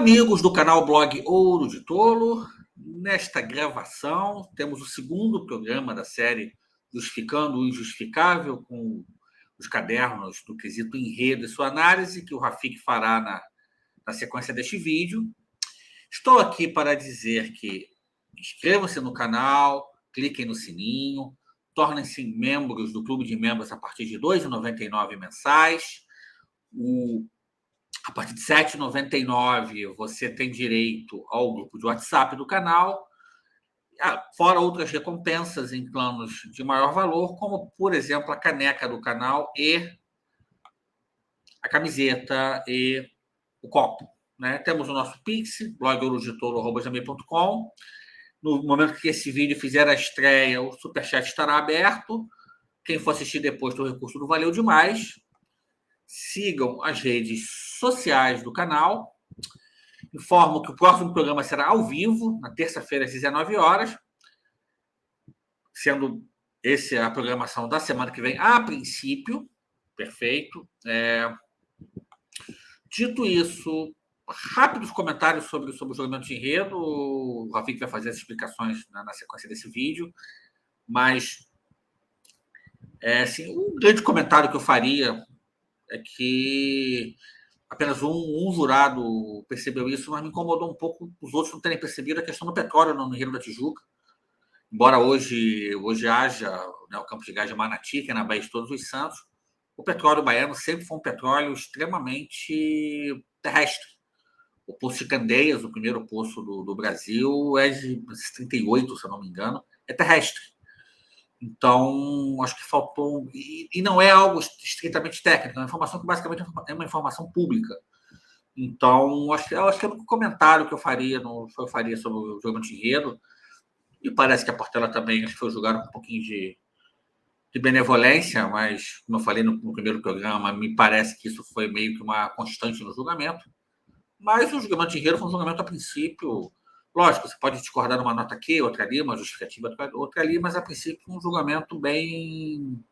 Amigos do canal Blog Ouro de Tolo, nesta gravação temos o segundo programa da série Justificando o Injustificável, com os cadernos do quesito enredo e sua análise, que o Rafik fará na sequência deste vídeo. Estou aqui para dizer que inscrevam-se no canal, cliquem no sininho, tornem-se membros do clube de membros a partir de R$ 2,99 mensais. A partir de R$ 7,99 você tem direito ao grupo de WhatsApp do canal, fora outras recompensas em planos de maior valor, como, por exemplo, a caneca do canal e a camiseta e o copo. Né? Temos o nosso Pix, blogourotolo@gmail.com. No momento que esse vídeo fizer a estreia, o Superchat estará aberto. Quem for assistir depois do recurso não valeu demais. Sigam as redes sociais do canal. Informo que o próximo programa será ao vivo, na terça-feira, às 19 horas, sendo essa a programação da semana que vem, a princípio. Perfeito. Dito isso, rápidos comentários sobre o jogamento de enredo. O Rafik vai fazer as explicações na sequência desse vídeo, mas assim, um grande comentário que eu faria é que apenas um jurado percebeu isso, mas me incomodou um pouco os outros não terem percebido a questão do petróleo no Enredo da Tijuca. Embora hoje haja, né, o campo de gás de Manati, que é na Baía de Todos os Santos, o petróleo baiano sempre foi um petróleo extremamente terrestre. O Poço de Candeias, o primeiro poço do Brasil, é de 1938, se eu não me engano, é terrestre. Então, acho que faltou... E não é algo estritamente técnico, é uma informação que basicamente é uma informação pública. Então, acho que é o único comentário que eu faria sobre o jogamento de enredo. E parece que a Portela também foi julgada com um pouquinho de benevolência, mas, como eu falei no primeiro programa, me parece que isso foi meio que uma constante no julgamento. Mas o julgamento de enredo foi um julgamento a princípio... Lógico, você pode discordar de uma nota aqui, outra ali, uma justificativa outra ali, mas a princípio um julgamento bem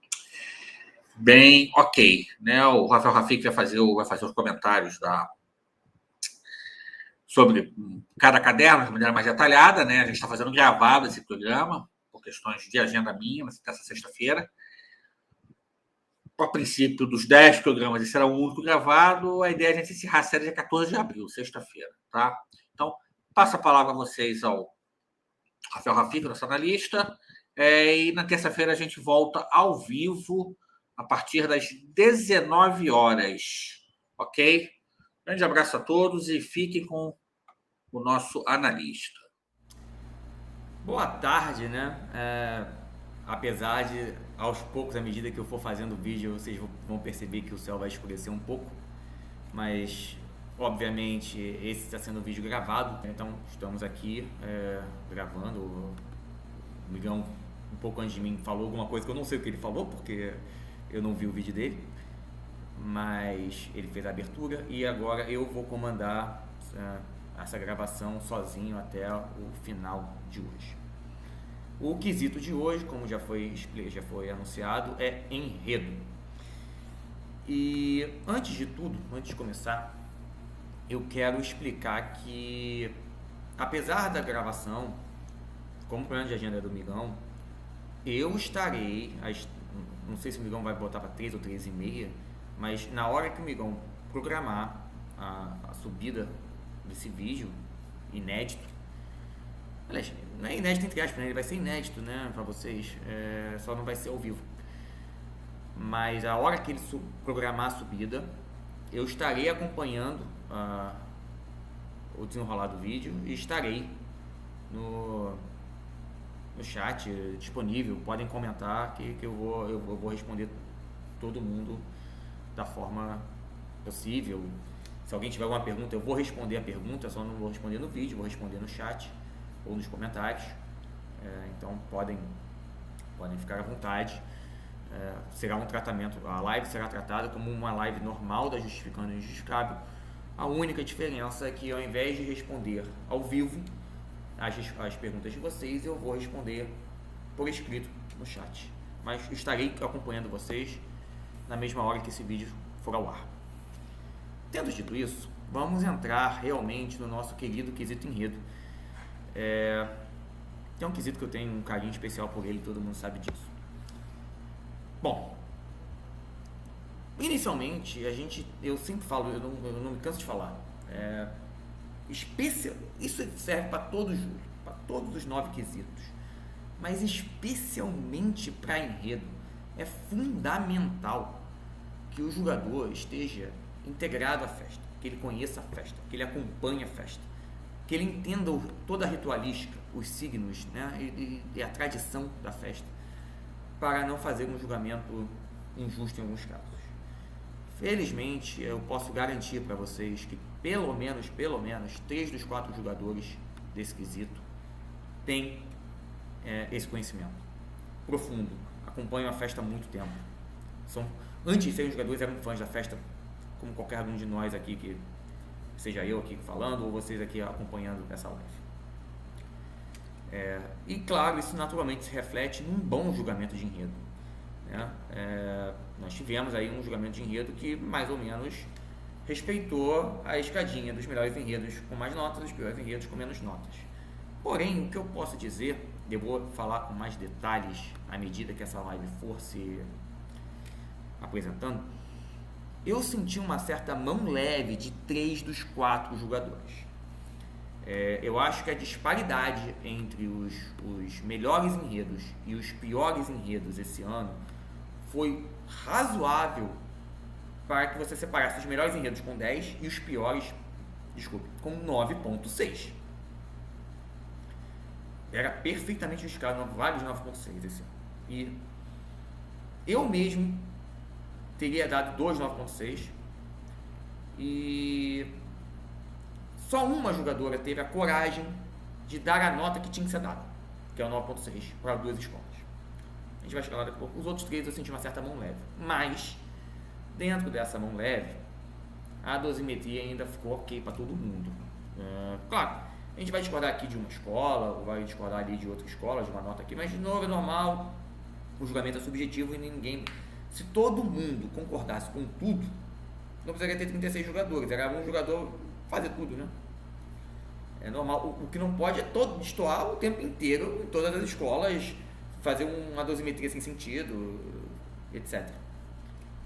ok. Né? O Rafael Rafik vai fazer os comentários sobre cada caderno de maneira mais detalhada. Né? A gente está fazendo gravado esse programa, por questões de agenda minha, nessa sexta-feira. A princípio, dos 10 programas, esse será o único gravado. A ideia é a gente encerrar a série dia 14 de abril, sexta-feira. Tá? Então, passo a palavra a vocês ao Rafael Rafik, nosso analista. E na terça-feira a gente volta ao vivo a partir das 19 horas. Ok? Grande abraço a todos e fiquem com o nosso analista. Boa tarde, né? Apesar de, aos poucos, à medida que eu for fazendo o vídeo, vocês vão perceber que o céu vai escurecer um pouco. Mas, obviamente, esse está sendo um vídeo gravado. Então, estamos aqui gravando. O Migão, um pouco antes de mim, falou alguma coisa que eu não sei o que ele falou, porque eu não vi o vídeo dele. Mas ele fez a abertura e agora eu vou comandar essa gravação sozinho até o final de hoje. O quesito de hoje, como já foi anunciado, é enredo. E antes de tudo, antes de começar, eu quero explicar que, apesar da gravação, como plano de agenda do Migão, eu estarei, não sei se o Migão vai botar para 3 ou 3h30, mas na hora que o Migão programar a subida desse vídeo inédito, aliás, não é inédito entre aspas, né? Ele vai ser inédito, né, para vocês, só não vai ser ao vivo. Mas a hora que ele programar a subida, eu estarei acompanhando o desenrolar do vídeo e estarei no chat disponível. Podem comentar que eu vou responder todo mundo da forma possível. Se alguém tiver alguma pergunta, eu vou responder a pergunta, só não vou responder no vídeo, vou responder no chat ou nos comentários. Então podem ficar à vontade. Será um tratamento, a live será tratada como uma live normal da Justificando o Injustificável. A única diferença é que, ao invés de responder ao vivo as perguntas de vocês, eu vou responder por escrito no chat, mas estarei acompanhando vocês na mesma hora que esse vídeo for ao ar. Tendo dito isso, vamos entrar realmente no nosso querido quesito enredo. É um quesito que eu tenho um carinho especial por ele, todo mundo sabe disso. Bom, inicialmente, eu sempre falo, eu não me canso de falar, isso serve para todos os 9 quesitos, mas especialmente para enredo, é fundamental que o jogador esteja integrado à festa, que ele conheça a festa, que ele acompanhe a festa, que ele entenda toda a ritualística, os signos, né, e a tradição da festa, para não fazer um julgamento injusto em alguns casos. Felizmente, eu posso garantir para vocês que pelo menos 3 dos 4 jogadores desse quesito têm esse conhecimento profundo, acompanham a festa há muito tempo. Antes de serem jogadores, eram fãs da festa, como qualquer um de nós aqui, que seja eu aqui falando ou vocês aqui acompanhando essa live. E claro, isso naturalmente se reflete num bom julgamento de enredo, né? Nós tivemos aí um julgamento de enredo que mais ou menos respeitou a escadinha dos melhores enredos com mais notas, dos piores enredos com menos notas. Porém, o que eu posso dizer, eu vou falar com mais detalhes à medida que essa live for se apresentando, eu senti uma certa mão leve de 3 dos 4 jogadores. Eu acho que a disparidade entre os melhores enredos e os piores enredos esse ano foi razoável para que você separasse os melhores enredos com 10 e os piores, com 9.6. Era perfeitamente justificado, vários 9.6 esse ano. E eu mesmo teria dado 2 9.6 e só uma jogadora teve a coragem de dar a nota que tinha que ser dada, que é o 9.6 para 2 escolas. A gente vai chegar lá daqui a pouco. Os outros 3 eu senti uma certa mão leve, mas dentro dessa mão leve a dosimetria ainda ficou ok para todo mundo. Claro, a gente vai discordar aqui de uma escola, ou vai discordar ali de outra escola, de uma nota aqui, mas de novo é normal, o julgamento é subjetivo e ninguém... Se todo mundo concordasse com tudo, não precisaria ter 36 jogadores, era um jogador fazer tudo, né? É normal, o que não pode é destoar o tempo inteiro em todas as escolas, fazer uma dosimetria sem sentido, etc.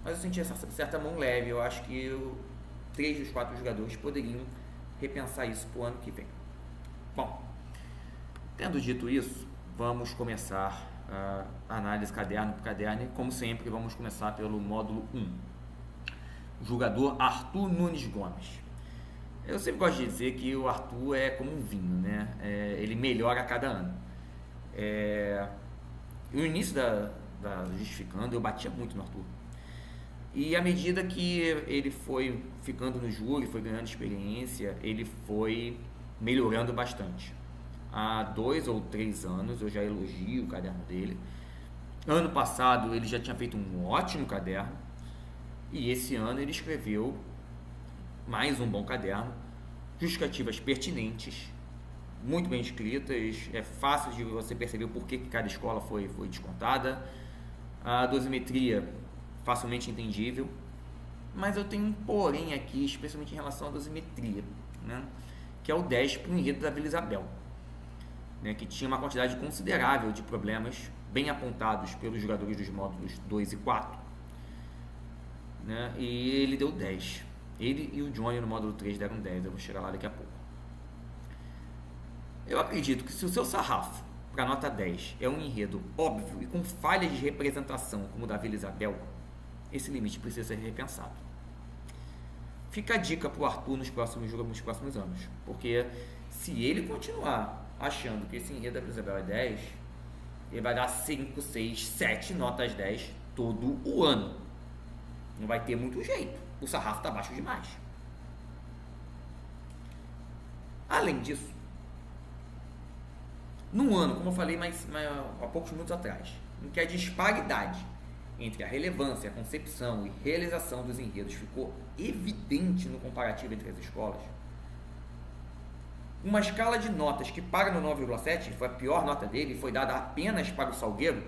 Mas eu senti essa certa mão leve, eu acho que 3 dos 4 jogadores poderiam repensar isso para o ano que vem. Bom, tendo dito isso, vamos começar a análise caderno por caderno e, como sempre, vamos começar pelo módulo 1. O jogador Arthur Nunes Gomes. Eu sempre gosto de dizer que o Arthur é como um vinho, né? Ele melhora a cada ano. No início da Justificando, eu batia muito no Arthur. E à medida que ele foi ficando no júri, foi ganhando experiência, ele foi melhorando bastante. Há 2 ou 3 anos eu já elogio o caderno dele. Ano passado ele já tinha feito um ótimo caderno. E esse ano ele escreveu mais um bom caderno. Justificativas pertinentes, muito bem escritas. É fácil de você perceber o porquê que cada escola foi descontada. A dosimetria facilmente entendível. Mas eu tenho um porém aqui, especialmente em relação à dosimetria, né? Que é o 10 para o enredo da Vila Isabel, né? Que tinha uma quantidade considerável de problemas bem apontados pelos jogadores dos módulos 2 e 4, né? E ele deu 10. Ele e o Johnny no módulo 3 deram 10, eu vou chegar lá daqui a pouco. Eu acredito que se o seu sarrafo para nota 10 é um enredo óbvio e com falhas de representação como o da Vila Isabel, esse limite precisa ser repensado. Fica a dica para o Arthur nos próximos anos, porque se ele continuar achando que esse enredo da Vila Isabel é 10, ele vai dar 5, 6, 7 notas 10 todo o ano. Não vai ter muito jeito, o sarrafo está baixo demais. Além disso, no ano, como eu falei há poucos minutos atrás, em que a disparidade entre a relevância, a concepção e realização dos enredos ficou evidente no comparativo entre as escolas, uma escala de notas que para no 9,7, foi a pior nota dele, foi dada apenas para o Salgueiro,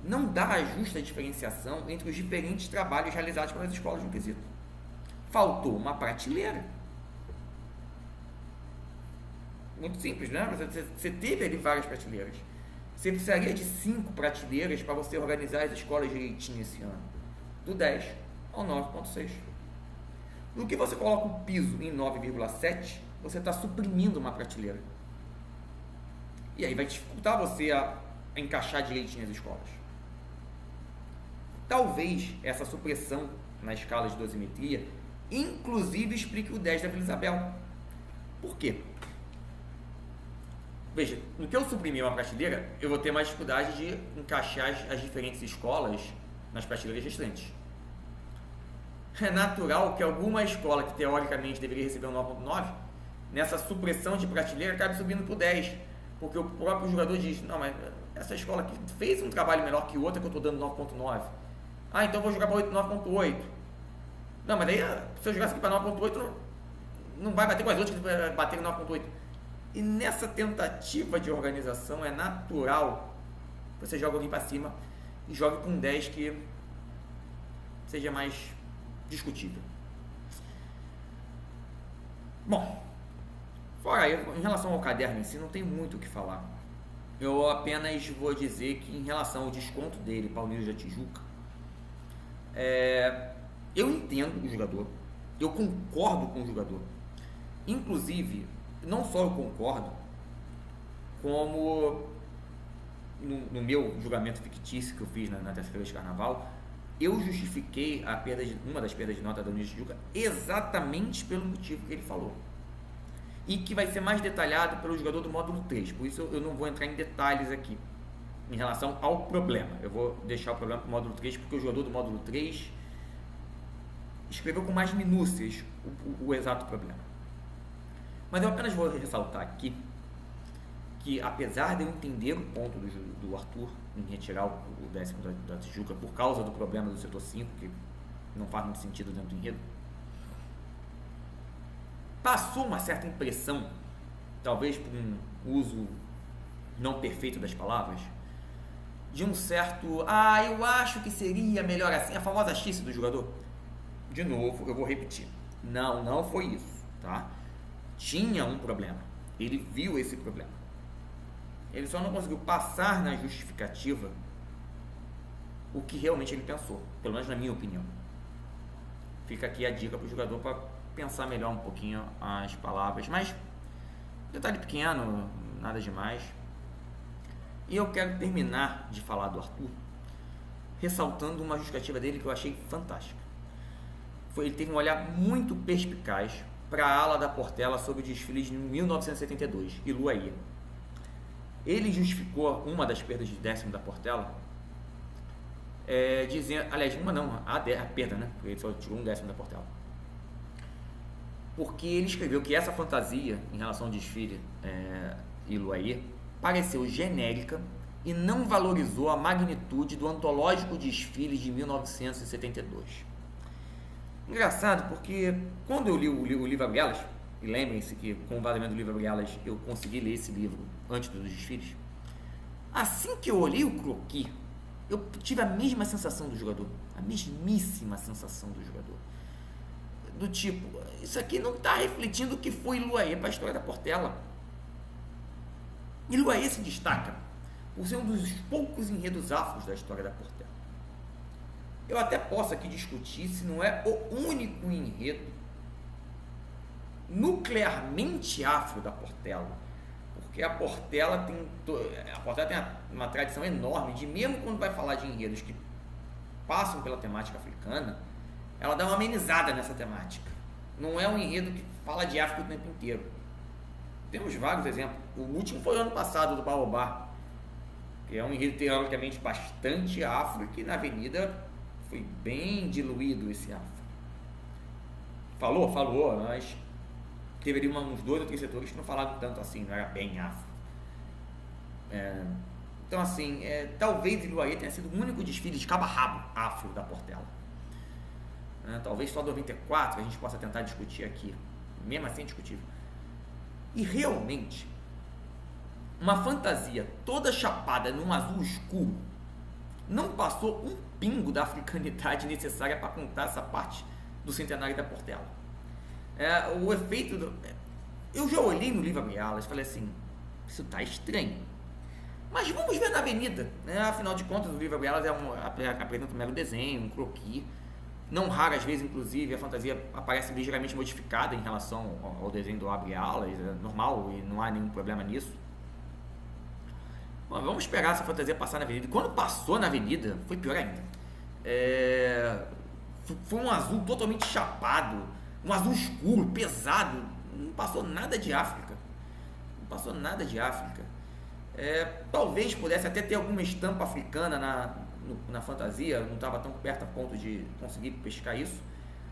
não dá a justa diferenciação entre os diferentes trabalhos realizados pelas escolas no quesito. Faltou uma prateleira. Muito simples, né? Você teve ali várias prateleiras. Você precisaria de 5 prateleiras para você organizar as escolas direitinho esse ano. Do 10 ao 9,6. No que você coloca o piso em 9,7, você está suprimindo uma prateleira. E aí vai dificultar você a encaixar direitinho as escolas. Talvez essa supressão na escala de dosimetria, inclusive, explique o 10 da Vila Isabel. Por quê? Veja, no que eu suprimir uma prateleira, eu vou ter mais dificuldade de encaixar as diferentes escolas nas prateleiras restantes. É natural que alguma escola que teoricamente deveria receber um 9,9, nessa supressão de prateleira, acabe subindo para o 10, porque o próprio jogador diz, não, mas essa escola aqui fez um trabalho melhor que outra que eu estou dando 9,9. Ah, então eu vou jogar para 9,8. Não, mas daí se eu jogar isso aqui para 9,8, não vai bater com as outras que bateram 9,8. E nessa tentativa de organização é natural que você joga alguém para cima e jogue com um 10 que seja mais discutível. Bom, fora aí, em relação ao caderno em si, não tem muito o que falar. Eu apenas vou dizer que em relação ao desconto dele para o Unidos da Tijuca, eu entendo o jogador, eu concordo com o jogador. Inclusive, não só eu concordo, como no meu julgamento fictício que eu fiz na terça-feira de carnaval, eu justifiquei uma das perdas de nota da Unidos de Tijuca exatamente pelo motivo que ele falou. E que vai ser mais detalhado pelo jogador do módulo 3, por isso eu não vou entrar em detalhes aqui em relação ao problema. Eu vou deixar o problema para o módulo 3, porque o jogador do módulo 3 escreveu com mais minúcias o exato problema. Mas eu apenas vou ressaltar aqui que, apesar de eu entender o ponto do Arthur em retirar o 10º da Tijuca por causa do problema do setor 5, que não faz muito sentido dentro do enredo, passou uma certa impressão, talvez por um uso não perfeito das palavras, de um certo, eu acho que seria melhor assim, a famosa chiste do jogador. De novo, eu vou repetir, não foi isso, tá? Tinha um problema, ele viu esse problema, ele só não conseguiu passar na justificativa o que realmente ele pensou, pelo menos na minha opinião. Fica aqui a dica para o jogador para pensar melhor um pouquinho as palavras, mas detalhe pequeno, nada demais. E eu quero terminar de falar do Arthur ressaltando uma justificativa dele que eu achei fantástica. Ele teve um olhar muito perspicaz para a ala da Portela sobre o desfile de 1972 e Luaí. Ele justificou uma das perdas de 10º da Portela, dizendo, aliás, uma não, a perda, né? Porque ele só tirou um 10º da Portela. Porque ele escreveu que essa fantasia em relação ao desfile e Luaí pareceu genérica e não valorizou a magnitude do antológico desfile de 1972. Engraçado, porque quando eu li o livro Abrielas, e lembrem-se que com o vazamento do livro Abrielas eu consegui ler esse livro antes dos desfiles, assim que eu olhei o croquis, eu tive a mesma sensação do jogador, a mesmíssima sensação do jogador. Do tipo, isso aqui não está refletindo o que foi Luaí para a história da Portela. E Luaí se destaca por ser um dos poucos enredos afros da história da Portela. Eu até posso aqui discutir se não é o único enredo nuclearmente afro da Portela, porque a Portela tem uma tradição enorme de, mesmo quando vai falar de enredos que passam pela temática africana, ela dá uma amenizada nessa temática. Não é um enredo que fala de África o tempo inteiro. Temos vários exemplos. O último foi o ano passado, do Baobá, que é um enredo teoricamente bastante afro e que na Avenida foi bem diluído esse afro. Falou, mas teve ali uns 2 ou 3 setores que não falaram tanto assim, não era bem afro. Então assim, talvez Iluaê tenha sido o único desfile de cabo a rabo afro da Portela. Talvez só 94 a gente possa tentar discutir aqui, mesmo assim é discutível. E realmente, uma fantasia toda chapada num azul escuro não passou um pingo da africanidade necessária para contar essa parte do Centenário da Portela. O efeito eu já olhei no livro Abre Alas e falei assim, isso tá estranho. Mas vamos ver na avenida, né? Afinal de contas, o livro Abre Alas apresenta um mero desenho, um croquis. Não raras vezes, inclusive, a fantasia aparece ligeiramente modificada em relação ao desenho do Abre Alas, é normal e não há nenhum problema nisso. Bom, vamos esperar essa fantasia passar na avenida. E quando passou na avenida, foi pior ainda. Foi um azul totalmente chapado, um azul escuro, pesado. Não passou nada de África. Não passou nada de África. Talvez pudesse até ter alguma estampa africana na fantasia, não estava tão perto a ponto de conseguir pescar isso.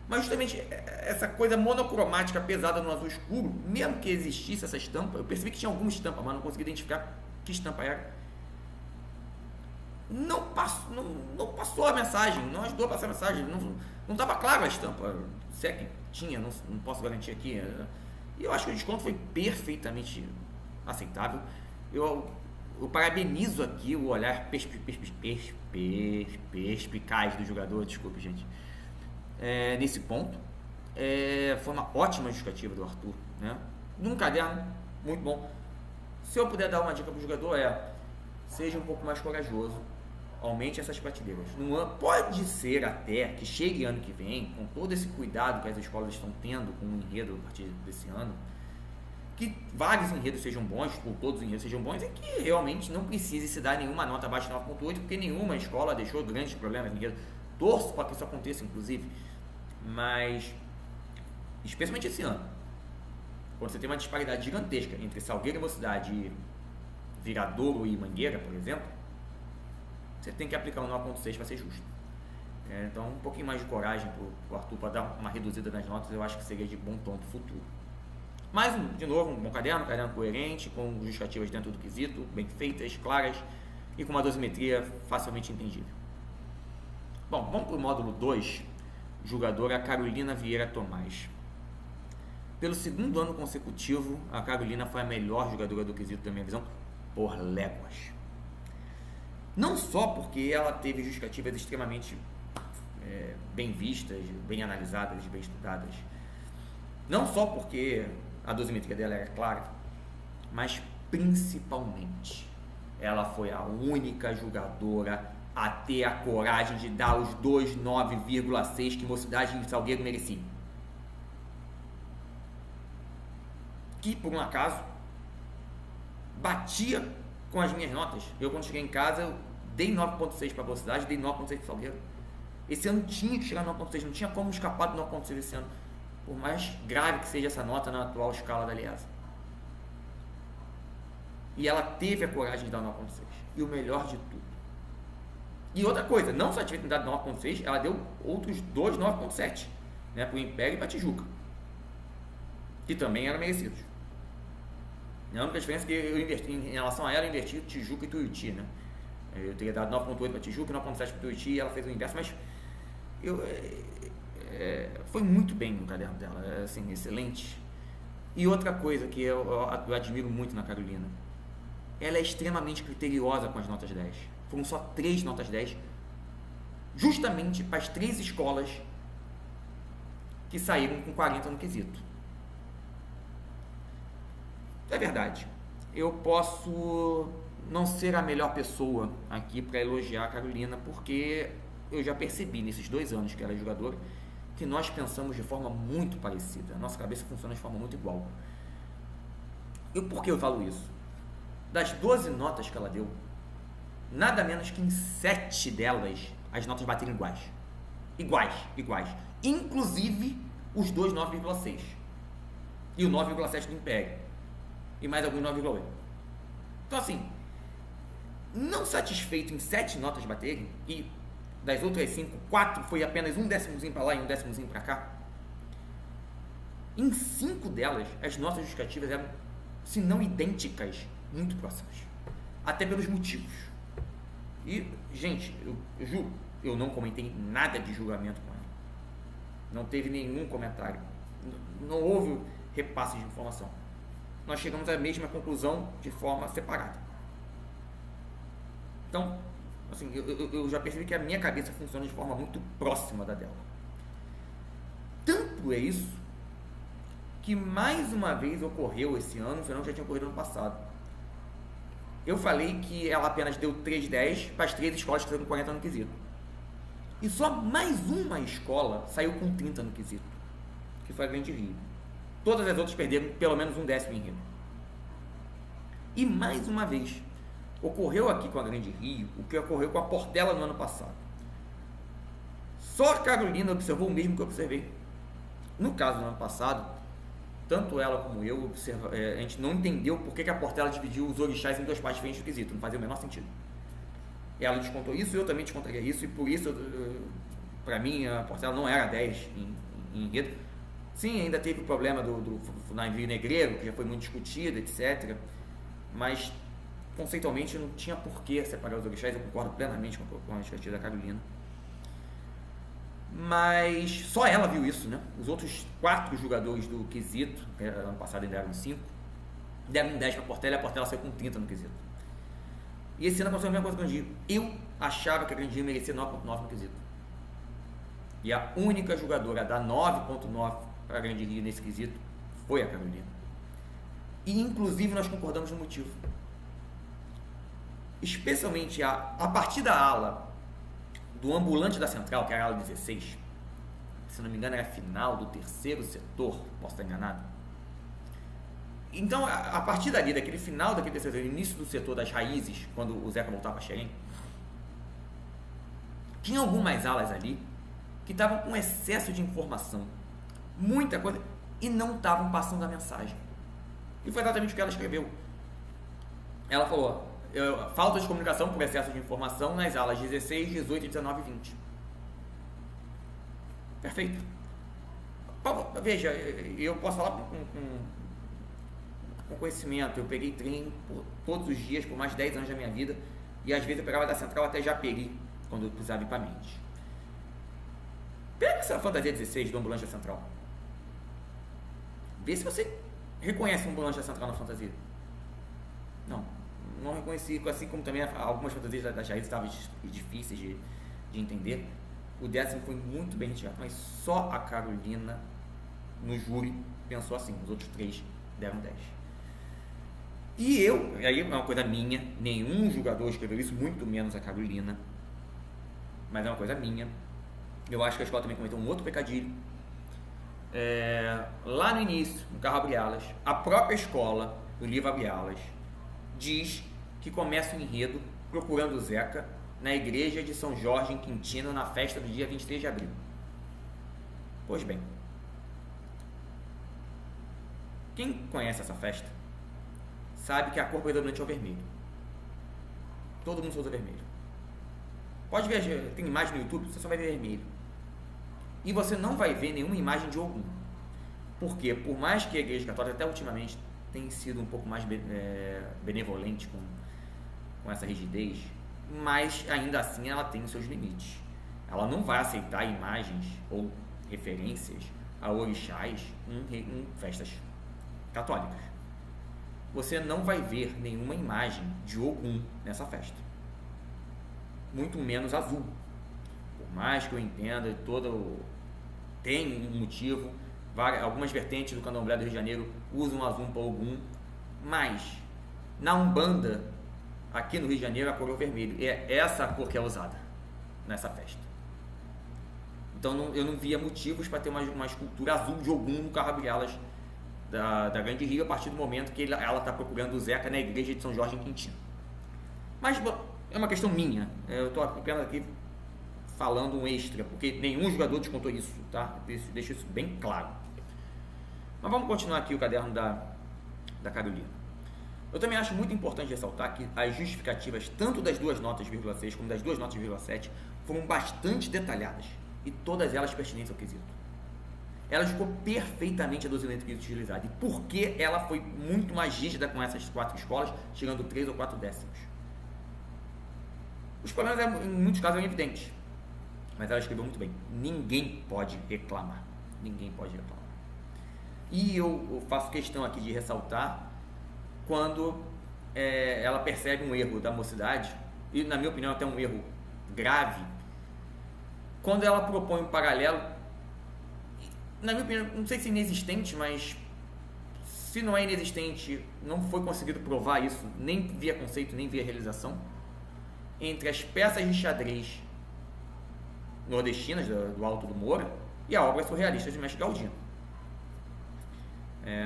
Mas justamente essa coisa monocromática pesada no azul escuro, mesmo que existisse essa estampa, eu percebi que tinha alguma estampa, mas não consegui identificar que estampa era. Não passou a mensagem, não ajudou a passar a mensagem, não estava claro a estampa. Se é que tinha, não posso garantir aqui. E eu acho que o desconto foi perfeitamente aceitável. Eu parabenizo aqui o olhar perspicaz do jogador, desculpe, gente, nesse ponto. Foi uma ótima justificativa do Arthur, né? Num caderno, muito bom. Se eu puder dar uma dica para o jogador, seja um pouco mais corajoso, aumente essas prateleiras. Pode ser até que chegue ano que vem, com todo esse cuidado que as escolas estão tendo com o enredo a partir desse ano, que vários enredos sejam bons, ou todos os enredos sejam bons, e que realmente não precise se dar nenhuma nota abaixo de 9.8, porque nenhuma escola deixou grandes problemas no enredo. Torço para que isso aconteça, inclusive. Mas, especialmente esse ano, quando você tem uma disparidade gigantesca entre Salgueiro e Mocidade e Viradouro e Mangueira, por exemplo, você tem que aplicar um 9.6 para ser justo. Então, um pouquinho mais de coragem para o Arthur para dar uma reduzida nas notas, eu acho que seria de bom tom para o futuro. Mas, de novo, um bom caderno coerente, com justificativas dentro do quesito, bem feitas, claras e com uma dosimetria facilmente entendível. Bom, vamos para o módulo 2, jogadora Carolina Vieira Tomás. Pelo segundo ano consecutivo, a Carolina foi a melhor jogadora do quesito, da minha visão, por léguas. Não só porque ela teve justificativas extremamente bem vistas, bem analisadas, bem estudadas. Não só porque a dosimetria dela era clara, mas principalmente ela foi a única jogadora a ter a coragem de dar os 2,9,6 que Mocidade e Salgueiro mereciam. Que, por um acaso, batia com as minhas notas. Eu, quando cheguei em casa, eu dei 9.6 para a Mocidade, dei 9.6 para o Salgueiro. Esse ano tinha que chegar no 9.6, não tinha como escapar do 9.6 esse ano, por mais grave que seja essa nota na atual escala da Aliança. E ela teve a coragem de dar 9.6. E o melhor de tudo. E outra coisa, não só tinha dado 9.6, ela deu outros 2 9.7, né, para o Império e para a Tijuca, que também eram merecidos. A única diferença é que eu inverti, em relação a ela, eu inverti Tijuca e Tuiuti, né? Eu teria dado 9.8 para Tijuca e 9.7 para Tuiuti, e ela fez o inverso, mas foi muito bem no caderno dela, assim, excelente. E outra coisa que eu admiro muito na Carolina, ela é extremamente criteriosa com as notas 10. Foram só 3 notas 10, justamente para as 3 escolas que saíram com 40 no quesito. É verdade, eu posso não ser a melhor pessoa aqui para elogiar a Carolina, porque eu já percebi nesses 2 anos que ela é jogadora que nós pensamos de forma muito parecida, a nossa cabeça funciona de forma muito igual. Por que eu falo isso? Das 12 notas que ela deu, nada menos que em 7 delas as notas bateram iguais, inclusive os 2 9,6 e o 9,7 do Império e mais alguns 9,8. Então, assim, não satisfeito em 7 notas baterem, e das outras 5, 4 foi apenas um décimozinho para lá e um décimozinho para cá, em 5 delas as notas justificativas eram, se não idênticas, muito próximas, até pelos motivos. E, gente, eu juro, eu não comentei nada de julgamento com ela, não teve nenhum comentário, não houve repasse de informação. Nós chegamos à mesma conclusão de forma separada. Então, assim, eu já percebi que a minha cabeça funciona de forma muito próxima da dela. duplo é isso, que mais uma vez ocorreu esse ano, o fenômeno já tinha ocorrido ano passado. Eu falei que ela apenas deu 3,10 para as 3 escolas que saíram com 40 no quesito. E só mais uma escola saiu com 30 no quesito, que foi a Grande Rio. Todas as outras perderam pelo menos um décimo em Rio. E mais uma vez, ocorreu aqui com a Grande Rio o que ocorreu com a Portela no ano passado. Só a Carolina observou o mesmo que eu observei. No caso do ano passado, tanto ela como eu, a gente não entendeu por que a Portela dividiu os orixás em duas partes diferentes do quesito, não fazia o menor sentido. Ela descontou isso, eu também descontaria isso, e por isso, para mim, a Portela não era 10 em enredo. Sim, ainda teve o problema do navio negreiro, que já foi muito discutido, etc. Mas, conceitualmente, não tinha por que separar os orixás, eu concordo plenamente com a justiça da Carolina. Mas só ela viu isso, né? Os outros 4 jogadores do quesito, ano passado ainda eram 5, deram 10 para a Portela, e a Portela saiu com 30 no quesito. E esse ano aconteceu a mesma coisa com a Grande Rio. Eu achava que a Grande Rio merecia 9,9 no quesito. E a única jogadora a dar 9,9 para a Grande Rio nesse quesito foi a Carolina. E inclusive nós concordamos no motivo. Especialmente a partir da ala do ambulante da central, que era a ala 16, se não me engano era a final do 3º setor, posso estar enganado. Então, a partir dali, daquele final daquele 3º setor, início do setor das raízes, quando o Zeca voltava para Xerém, tinha algumas alas ali que estavam com excesso de informação, muita coisa, e não estavam passando a mensagem. E foi exatamente o que ela escreveu. Ela falou: falta de comunicação por excesso de informação nas alas 16, 18, 19 e 20. Perfeito. Veja, eu posso falar com conhecimento. Eu peguei trem todos os dias por mais de 10 anos da minha vida, e às vezes eu pegava da central até Japeri, quando eu precisava ir para Mendes. Pega essa fantasia 16 do ambulante da central. Vê se você reconhece um ambulante da central na fantasia. Não reconheci, assim como também algumas fantasias da Jair estavam difíceis de entender. O 10º foi muito bem retirado, mas só a Carolina no júri pensou assim, os outros 3 deram 10. E aí é uma coisa minha, nenhum jogador escreveu isso, muito menos a Carolina, mas é uma coisa minha. Eu acho que a escola também cometeu um outro pecadilho. Lá no início, no carro Abre Alas, a própria escola, o livro Abre Alas, diz que começa o enredo procurando o Zeca na igreja de São Jorge, em Quintino, na festa do dia 23 de abril. Pois bem, quem conhece essa festa sabe que a cor predominante é o vermelho. Todo mundo usa vermelho. Pode ver, tem imagem no YouTube, você só vai ver vermelho. E você não vai ver nenhuma imagem de Ogum. Porque, por mais que a Igreja Católica até ultimamente tem sido um pouco mais benevolente com essa rigidez, mas ainda assim ela tem os seus limites. Ela não vai aceitar imagens ou referências a orixás em festas católicas. Você não vai ver nenhuma imagem de Ogum nessa festa, muito menos azul. Por mais que eu entenda, tem um motivo, algumas vertentes do Candomblé do Rio de Janeiro usam azul para Ogum, mas na Umbanda, aqui no Rio de Janeiro, a cor é o vermelho. É essa a cor que é usada nessa festa. Então eu não via motivos para ter uma escultura azul de Ogum no carro Abre Alas da Grande Rio, a partir do momento que ela está procurando o Zeca na igreja de São Jorge, em Quintino. Mas é uma questão minha. Eu estou apenas aqui falando um extra, porque nenhum jogador descontou isso, tá? Deixa isso bem claro. Mas vamos continuar aqui o caderno da Carolina. Eu também acho muito importante ressaltar que as justificativas, tanto das duas notas 0,6 como das duas notas 0,7, foram bastante detalhadas, e todas elas pertinentes ao quesito. Ela ficou perfeitamente a dosina que utilizada, e por que ela foi muito mais rígida com essas 4 escolas, chegando 3 ou 4 décimos. Os problemas, em muitos casos, eram evidentes, mas ela escreveu muito bem. Ninguém pode reclamar. Ninguém pode reclamar. E eu faço questão aqui de ressaltar quando ela percebe um erro da mocidade, e na minha opinião até um erro grave, quando ela propõe um paralelo na minha opinião, não sei se inexistente, mas se não é inexistente, não foi conseguido provar isso, nem via conceito, nem via realização, entre as peças de xadrez nordestinas do Alto do Moura e a obra surrealista de Mestre Galdino.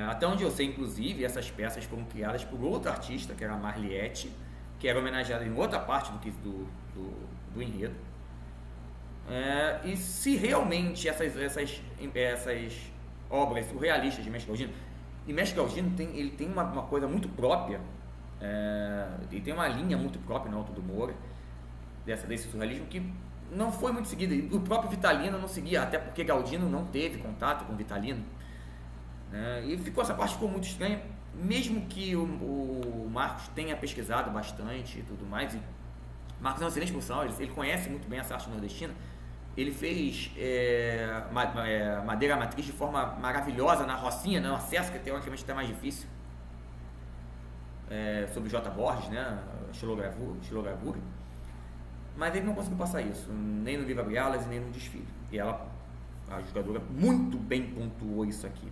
Até onde eu sei, inclusive, essas peças foram criadas por outro artista, que era a Marliette, que era homenageada em outra parte do enredo. E se realmente essas obras surrealistas de Mestre Galdino, e Mestre Galdino ele tem uma coisa muito própria, ele tem uma linha muito própria no Alto do Moura, desse surrealismo, que não foi muito seguida. O próprio Vitalino não seguia, até porque Galdino não teve contato com Vitalino. E essa parte ficou muito estranha, mesmo que o Marcos tenha pesquisado bastante e tudo mais. E Marcos é um excelente profissional, ele conhece muito bem essa arte nordestina. Ele fez madeira matriz de forma maravilhosa na Rocinha, no acesso, que é teoricamente até mais difícil, sobre J. Borges, né, estilogravura. Mas ele não conseguiu passar isso, nem no Viva Brialas e nem no desfile. E a jogadora, muito bem pontuou isso aqui.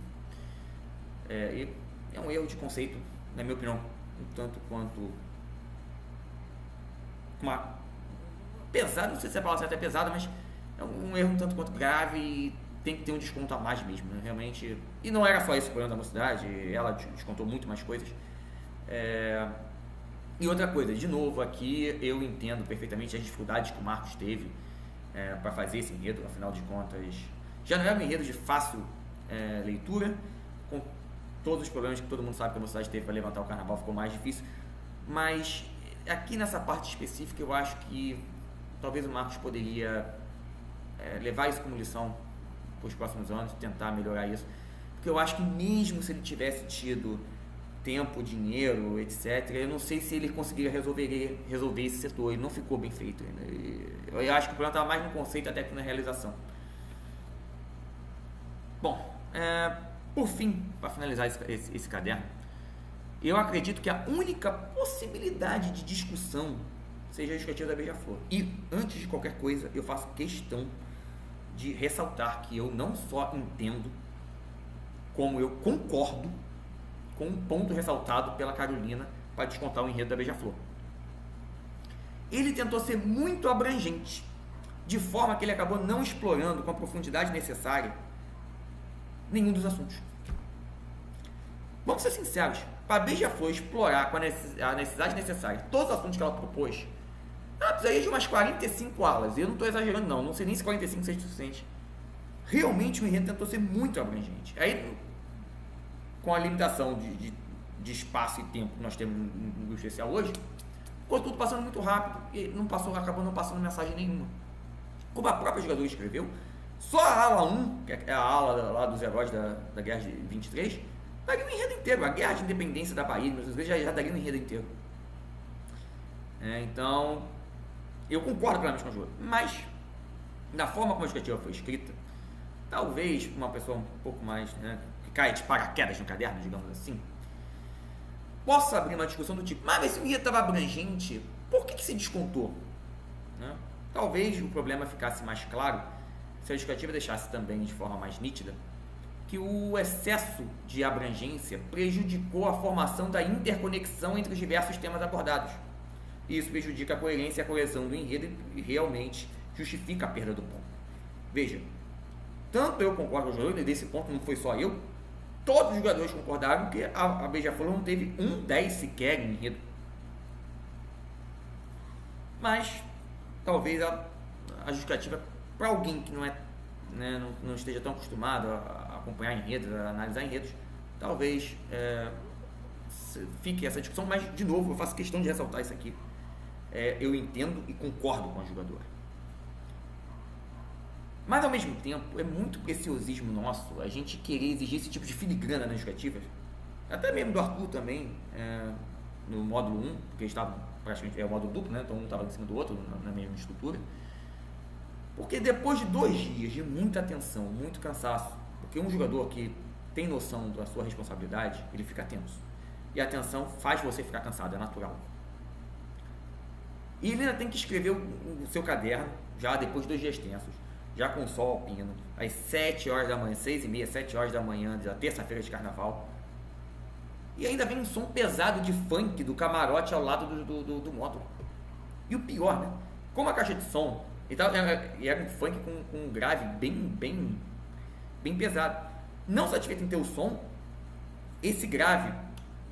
E é um erro de conceito, na minha opinião, um tanto quanto pesado, não sei se a palavra certa é pesada, mas é um erro um tanto quanto grave e tem que ter um desconto a mais mesmo, né? Realmente. E não era só esse o problema da mocidade, ela descontou muito mais coisas. E outra coisa, de novo, aqui eu entendo perfeitamente as dificuldades que o Marcos teve para fazer esse enredo, afinal de contas, já não era um enredo de fácil leitura, com todos os problemas que todo mundo sabe que a mocidade teve para levantar o carnaval, ficou mais difícil, mas aqui nessa parte específica eu acho que talvez o Marcos poderia levar isso como lição para os próximos anos, tentar melhorar isso, porque eu acho que mesmo se ele tivesse tido tempo, dinheiro, etc., eu não sei se ele conseguiria resolver esse setor, ele não ficou bem feito ainda. Eu acho que o problema estava mais no conceito até que na realização. Bom, por fim, para finalizar esse caderno, eu acredito que a única possibilidade de discussão seja a justificativa da Beija-Flor. E, antes de qualquer coisa, eu faço questão de ressaltar que eu não só entendo, como eu concordo com um ponto ressaltado pela Carolina para descontar o enredo da Beija-Flor. Ele tentou ser muito abrangente, de forma que ele acabou não explorando com a profundidade necessária nenhum dos assuntos. Vamos ser sinceros, para a Beija-Flor explorar com a necessidade necessária todos os assuntos que ela propôs, ela precisaria de umas 45 alas. Eu não estou exagerando não sei nem se 45 seja suficiente. Realmente o enredo tentou ser muito abrangente. Aí, com a limitação de espaço e tempo que nós temos no especial hoje, ficou tudo passando muito rápido e acabou não passando mensagem nenhuma. Como a própria jogadora escreveu, só a ala 1, que é a ala lá dos heróis da Guerra de 23, daria um enredo inteiro. A Guerra de Independência da Bahia, já daria um enredo inteiro. Então, eu concordo plenamente com a jogadora, mas da forma como a justificativa foi escrita, talvez uma pessoa um pouco mais, que cai de paraquedas no caderno, digamos assim, possa abrir uma discussão do tipo, mas se o enredo estava abrangente, por que se descontou? Talvez o problema ficasse mais claro se a justificativa deixasse também de forma mais nítida que o excesso de abrangência prejudicou a formação da interconexão entre os diversos temas abordados. E isso prejudica a coerência e a coesão do enredo e realmente justifica a perda do ponto. Veja, tanto eu concordo com o jogador, e desse ponto não foi só eu, todos os jogadores concordaram que a Beija-Flor não teve 1/10 sequer em enredo. Mas talvez a justificativa para alguém que não esteja tão acostumado a acompanhar enredos, a analisar enredos, talvez fique essa discussão, mas de novo eu faço questão de ressaltar isso aqui. Eu entendo e concordo com a jogadora. Mas ao mesmo tempo é muito preciosismo nosso a gente querer exigir esse tipo de filigrana nas justificativas, até mesmo do Arthur também, no módulo 1, porque eles estavam praticamente o módulo duplo, então um estava em cima do outro na mesma estrutura, porque depois de 2 dias de muita atenção, muito cansaço, porque um jogador que tem noção da sua responsabilidade, ele fica tenso, e a tensão faz você ficar cansado, é natural. E ele ainda tem que escrever o seu caderno, já depois de 2 dias tensos, já com sol alpino, às 7 horas da manhã, 6h30, 7 horas da manhã, da terça-feira de carnaval. E ainda vem um som pesado de funk do camarote ao lado do módulo. E o pior, né? Como a caixa de som, e era um funk com um grave bem pesado. Não satisfeito em ter o som, esse grave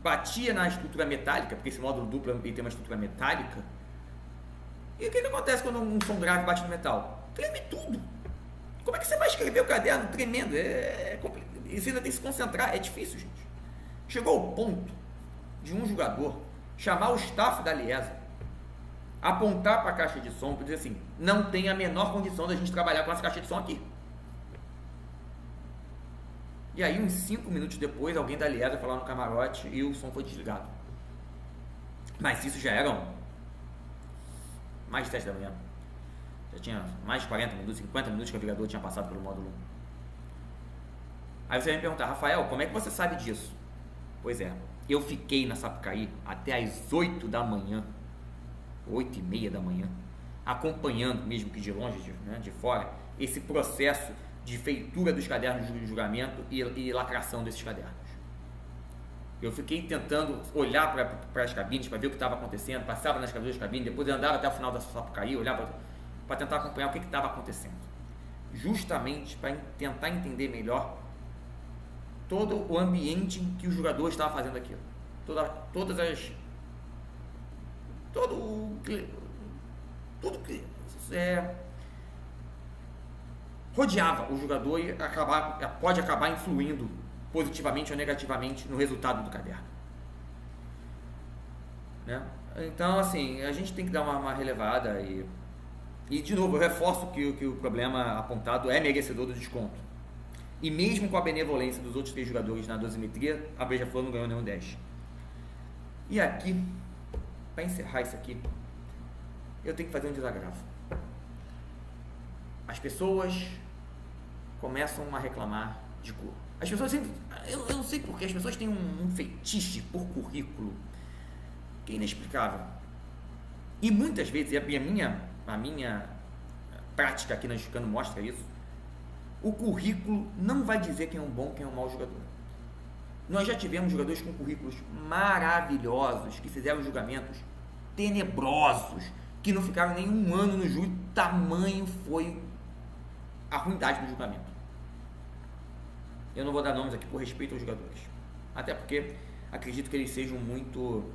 batia na estrutura metálica, porque esse módulo duplo tem uma estrutura metálica. E o que acontece quando um som grave bate no metal? Treme tudo. Como é que você vai escrever o caderno tremendo? E você ainda tem que se concentrar, é difícil, gente. Chegou ao ponto de um jogador chamar o staff da Liesa, apontar para a caixa de som e dizer assim: não tem a menor condição da gente trabalhar com essa caixa de som aqui. E aí, uns 5 minutos depois, alguém da Liesa foi lá no camarote e o som foi desligado. Mas isso já eram mais de 7 da manhã. Já tinha mais de 40 minutos, 50 minutos que o navegador tinha passado pelo módulo 1. Aí você vai me perguntar: Rafael, como é que você sabe disso? Pois é, eu fiquei na Sapucaí até as 8 da manhã, 8h30 da manhã, acompanhando, mesmo que de longe, de fora, esse processo de feitura dos cadernos de julgamento e lacração desses cadernos. Eu fiquei tentando olhar para as cabines, para ver o que estava acontecendo, passava nas cabines, depois eu andava até o final da Sapucaí, olhava para tentar acompanhar o que estava acontecendo. Justamente para tentar entender melhor todo o ambiente em que o jogador estava fazendo aquilo. Tudo que rodeava o jogador e pode acabar influindo positivamente ou negativamente no resultado do caderno, né? Então, assim, a gente tem que dar uma relevada e de novo, eu reforço que o problema apontado é merecedor do desconto. E mesmo com a benevolência dos outros 3 jogadores na dosimetria, a Beija-Flor não ganhou nenhum 10. E aqui, para encerrar isso aqui, eu tenho que fazer um desagravo. As pessoas começam a reclamar de cor. As pessoas sempre... Eu não sei porquê, as pessoas têm um fetiche por currículo que é inexplicável. E muitas vezes, a minha prática aqui na Chicano mostra isso, o currículo não vai dizer quem é um bom, quem é um mau jogador. Nós já tivemos jogadores com currículos maravilhosos, que fizeram julgamentos tenebrosos, que não ficaram nem um ano no júri, tamanho foi a ruindade do julgamento. Eu não vou dar nomes aqui por respeito aos jogadores, até porque acredito que eles sejam muito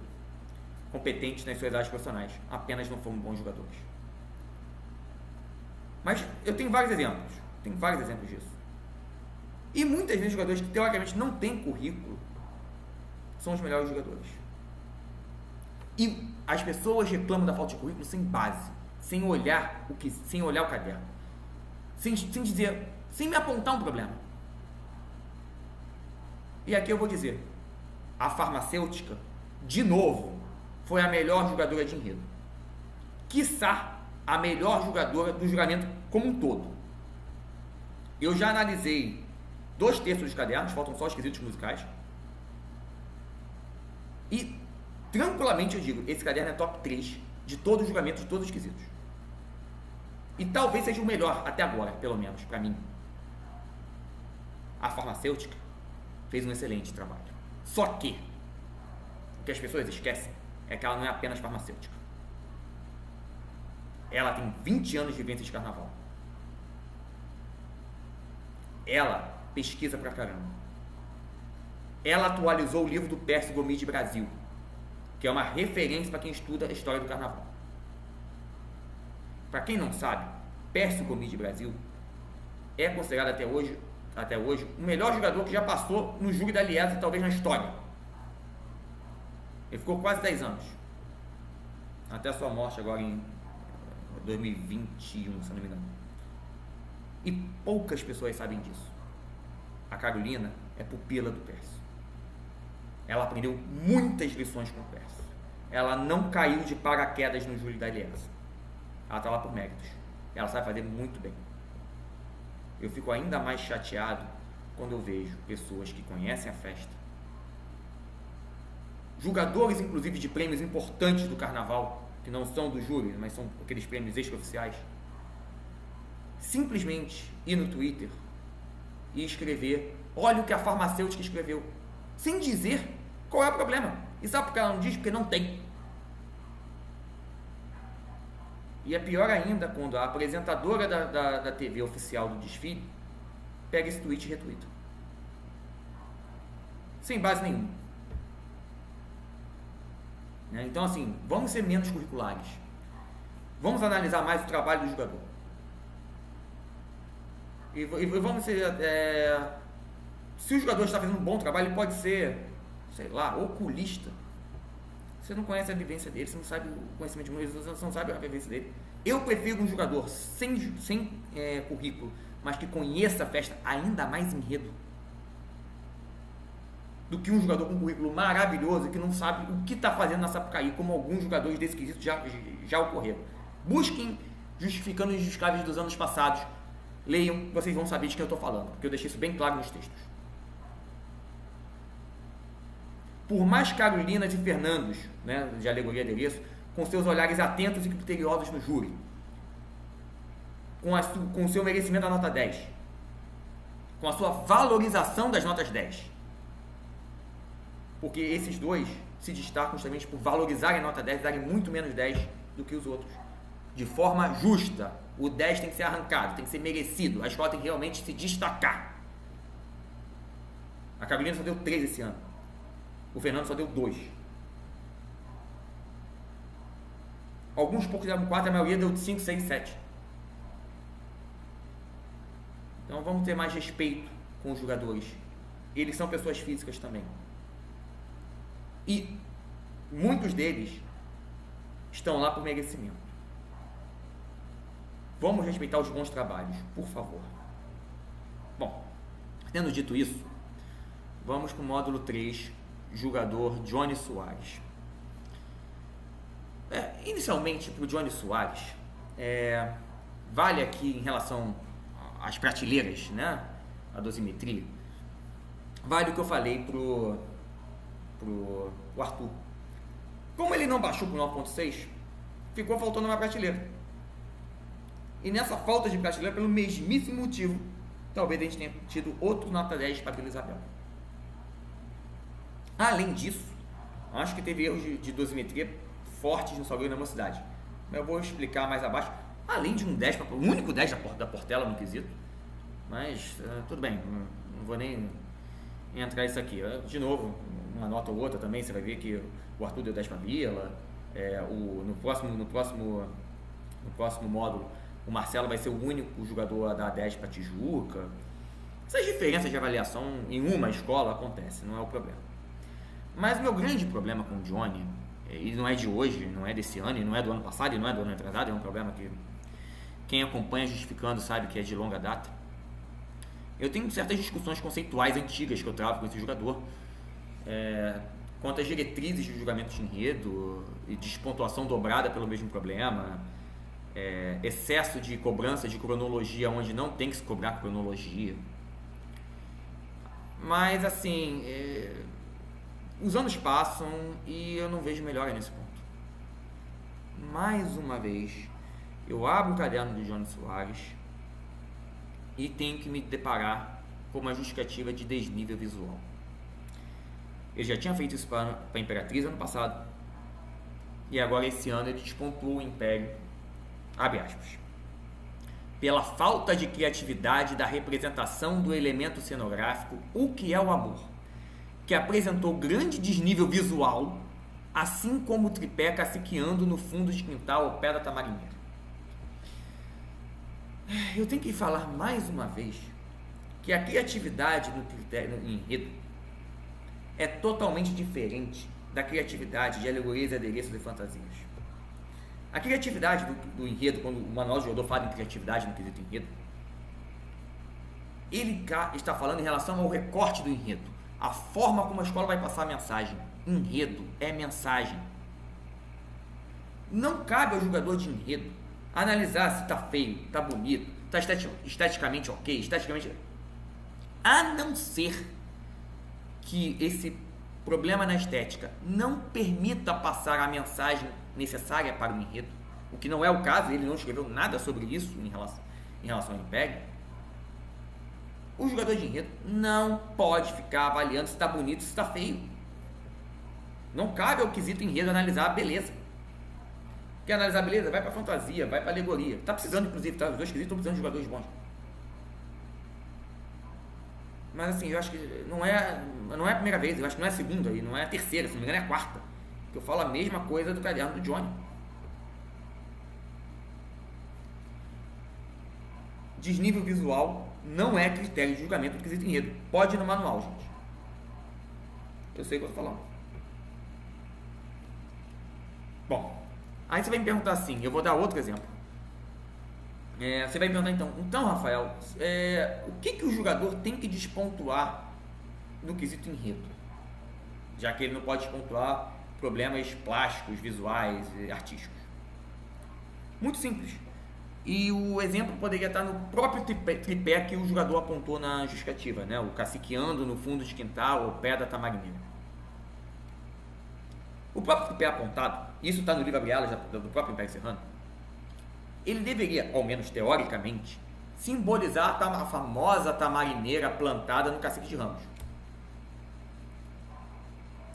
competentes nas suas áreas profissionais, apenas não foram bons jogadores. Mas eu tenho vários exemplos disso. E muitas vezes jogadores que teoricamente não têm currículo são os melhores jogadores. E as pessoas reclamam da falta de currículo sem base, sem olhar o caderno, sem me apontar um problema. E aqui eu vou dizer, a farmacêutica, de novo, foi a melhor jogadora de enredo. Quiçá a melhor jogadora do julgamento como um todo. Eu já analisei 2/3 dos cadernos, faltam só os quesitos musicais. E tranquilamente eu digo, esse caderno é top 3 de todos os julgamentos, de todos os quesitos. E talvez seja o melhor até agora, pelo menos, para mim. A farmacêutica fez um excelente trabalho. Só que o que as pessoas esquecem é que ela não é apenas farmacêutica. Ela tem 20 anos de vivência de carnaval. Ela pesquisa pra caramba. Ela atualizou o livro do Pércio Gomes de Brasil, que é uma referência para quem estuda a história do carnaval. Para quem não sabe, Pércio Gomes de Brasil é considerado até hoje o melhor jogador que já passou no júri da Liesa, talvez na história. Ele ficou quase 10 anos, até a sua morte agora em 2021, se não me engano. E poucas pessoas sabem disso. A Carolina é pupila do Pércio. Ela aprendeu muitas lições com o Pércio. Ela não caiu de paraquedas no júri da Liesa. Ela está lá por méritos. Ela sabe fazer muito bem. Eu fico ainda mais chateado quando eu vejo pessoas que conhecem a festa, jogadores inclusive de prêmios importantes do carnaval, que não são do júri, mas são aqueles prêmios extraoficiais, simplesmente ir no Twitter e escrever: olha o que a farmacêutica escreveu, sem dizer qual é o problema. E sabe por que ela não diz? Porque não tem. E é pior ainda quando a apresentadora da TV oficial do desfile pega esse tweet e retweeta. Sem base nenhuma. Então, assim, vamos ser menos curriculares. Vamos analisar mais o trabalho do jogador. E vamos ser... se o jogador está fazendo um bom trabalho, ele pode ser, sei lá, oculista. Você não conhece a vivência dele, você não sabe o conhecimento de música, você não sabe a vivência dele. Eu prefiro um jogador sem currículo, mas que conheça a festa, ainda mais enredo, do que um jogador com um currículo maravilhoso que não sabe o que está fazendo na Sapucaí, como alguns jogadores desse quesito já ocorreram. Busquem justificando os injustificáveis dos anos passados. Leiam, vocês vão saber de quem eu estou falando, porque eu deixei isso bem claro nos textos. Por mais Carolinas e Fernandos, né, de Alegoria e Adereço, com seus olhares atentos e criteriosos no júri, com o seu merecimento da nota 10, com a sua valorização das notas 10, porque esses dois se destacam justamente por valorizarem a nota 10 e darem muito menos 10 do que os outros, de forma justa. O 10 tem que ser arrancado, tem que ser merecido, a escola tem que realmente se destacar. A Carolina só deu 3 esse ano, o Fernando só deu 2. Alguns poucos deram 4, a maioria deu 5, 6, 7. Então vamos ter mais respeito com os jogadores. Eles são pessoas físicas também. E muitos deles estão lá por merecimento. Vamos respeitar os bons trabalhos, por favor. Bom, tendo dito isso, vamos para o módulo 3, jogador Johnny Soares. Inicialmente, para o Johnny Soares, vale aqui em relação às prateleiras, né, a dosimetria, vale o que eu falei pro Arthur. Como ele não baixou para o 9.6, ficou faltando uma prateleira. E nessa falta de prateleira, pelo mesmíssimo motivo, talvez a gente tenha tido outro nota 10 para a Isabel. Além disso, acho que teve erros de dosimetria fortes no Salgueiro e na Mocidade. Mas eu vou explicar mais abaixo. Além de um 10, o único 10 da Portela no quesito. Mas tudo bem, não vou nem entrar isso aqui. De novo, uma nota ou outra também, você vai ver que o Arthur deu 10 para a Vila. No próximo módulo, o Marcelo vai ser o único jogador a dar 10 para a Tijuca. Essas diferenças de avaliação em uma escola acontecem, não é o problema. Mas o meu grande problema com o Johnny, e não é de hoje, não é desse ano, e não é do ano passado, e não é do ano atrasado, é um problema que quem acompanha justificando sabe que é de longa data. Eu tenho certas discussões conceituais antigas que eu travo com esse jogador, quanto às diretrizes de julgamento de enredo e despontuação dobrada pelo mesmo problema, excesso de cobrança de cronologia onde não tem que se cobrar cronologia. Mas assim, os anos passam e eu não vejo melhora nesse ponto. Mais uma vez, eu abro o caderno de Johnny Soares e tenho que me deparar com uma justificativa de desnível visual. Ele já tinha feito isso para a Imperatriz ano passado, e agora esse ano ele despontuou o Império, abre aspas, pela falta de criatividade da representação do elemento cenográfico, o que é o amor, que apresentou grande desnível visual, assim como o tripé caciqueando no fundo de quintal ao pé da Tamarineira. Eu tenho que falar mais uma vez que a criatividade no enredo é totalmente diferente da criatividade de alegorias, adereços e fantasias. A criatividade do enredo, quando o Manual de Jogador fala em criatividade no quesito enredo, ele está falando em relação ao recorte do enredo, a forma como a escola vai passar a mensagem. Enredo é mensagem. Não cabe ao jogador de enredo analisar se está feio, está bonito, está esteticamente ok, esteticamente... A não ser que esse problema na estética não permita passar a mensagem necessária para o enredo, o que não é o caso, ele não escreveu nada sobre isso em relação. em relação ao Império, o jogador de enredo não pode ficar avaliando se está bonito, se está feio. Não cabe ao quesito enredo analisar a beleza. Quer analisar a beleza? Vai para fantasia, vai para alegoria. Tá precisando, inclusive, tá? Os dois quesitos estão precisando de jogadores bons. Mas assim, eu acho que não é a primeira vez, eu acho que não é a segunda, e não é a terceira, se não me engano é a quarta, que eu falo a mesma coisa do caderno do Johnny. Desnível visual não é critério de julgamento do quesito enredo. Pode ir no manual, gente. Eu sei o que eu estou falando. Bom, aí você vai me perguntar assim, eu vou dar outro exemplo. Você vai me perguntar então Rafael, o que o jogador tem que despontuar no quesito enredo? Já que ele não pode despontuar problemas plásticos, visuais e artísticos. Muito simples. E o exemplo poderia estar no próprio tripé que o jogador apontou na justificativa, né? O caciqueando no fundo de quintal, ao pé da tamarineira. O próprio tripé apontado, isso está no livro Abrialas do próprio Império Serrano, ele deveria, ao menos teoricamente, simbolizar a famosa tamarineira plantada no cacique de Ramos.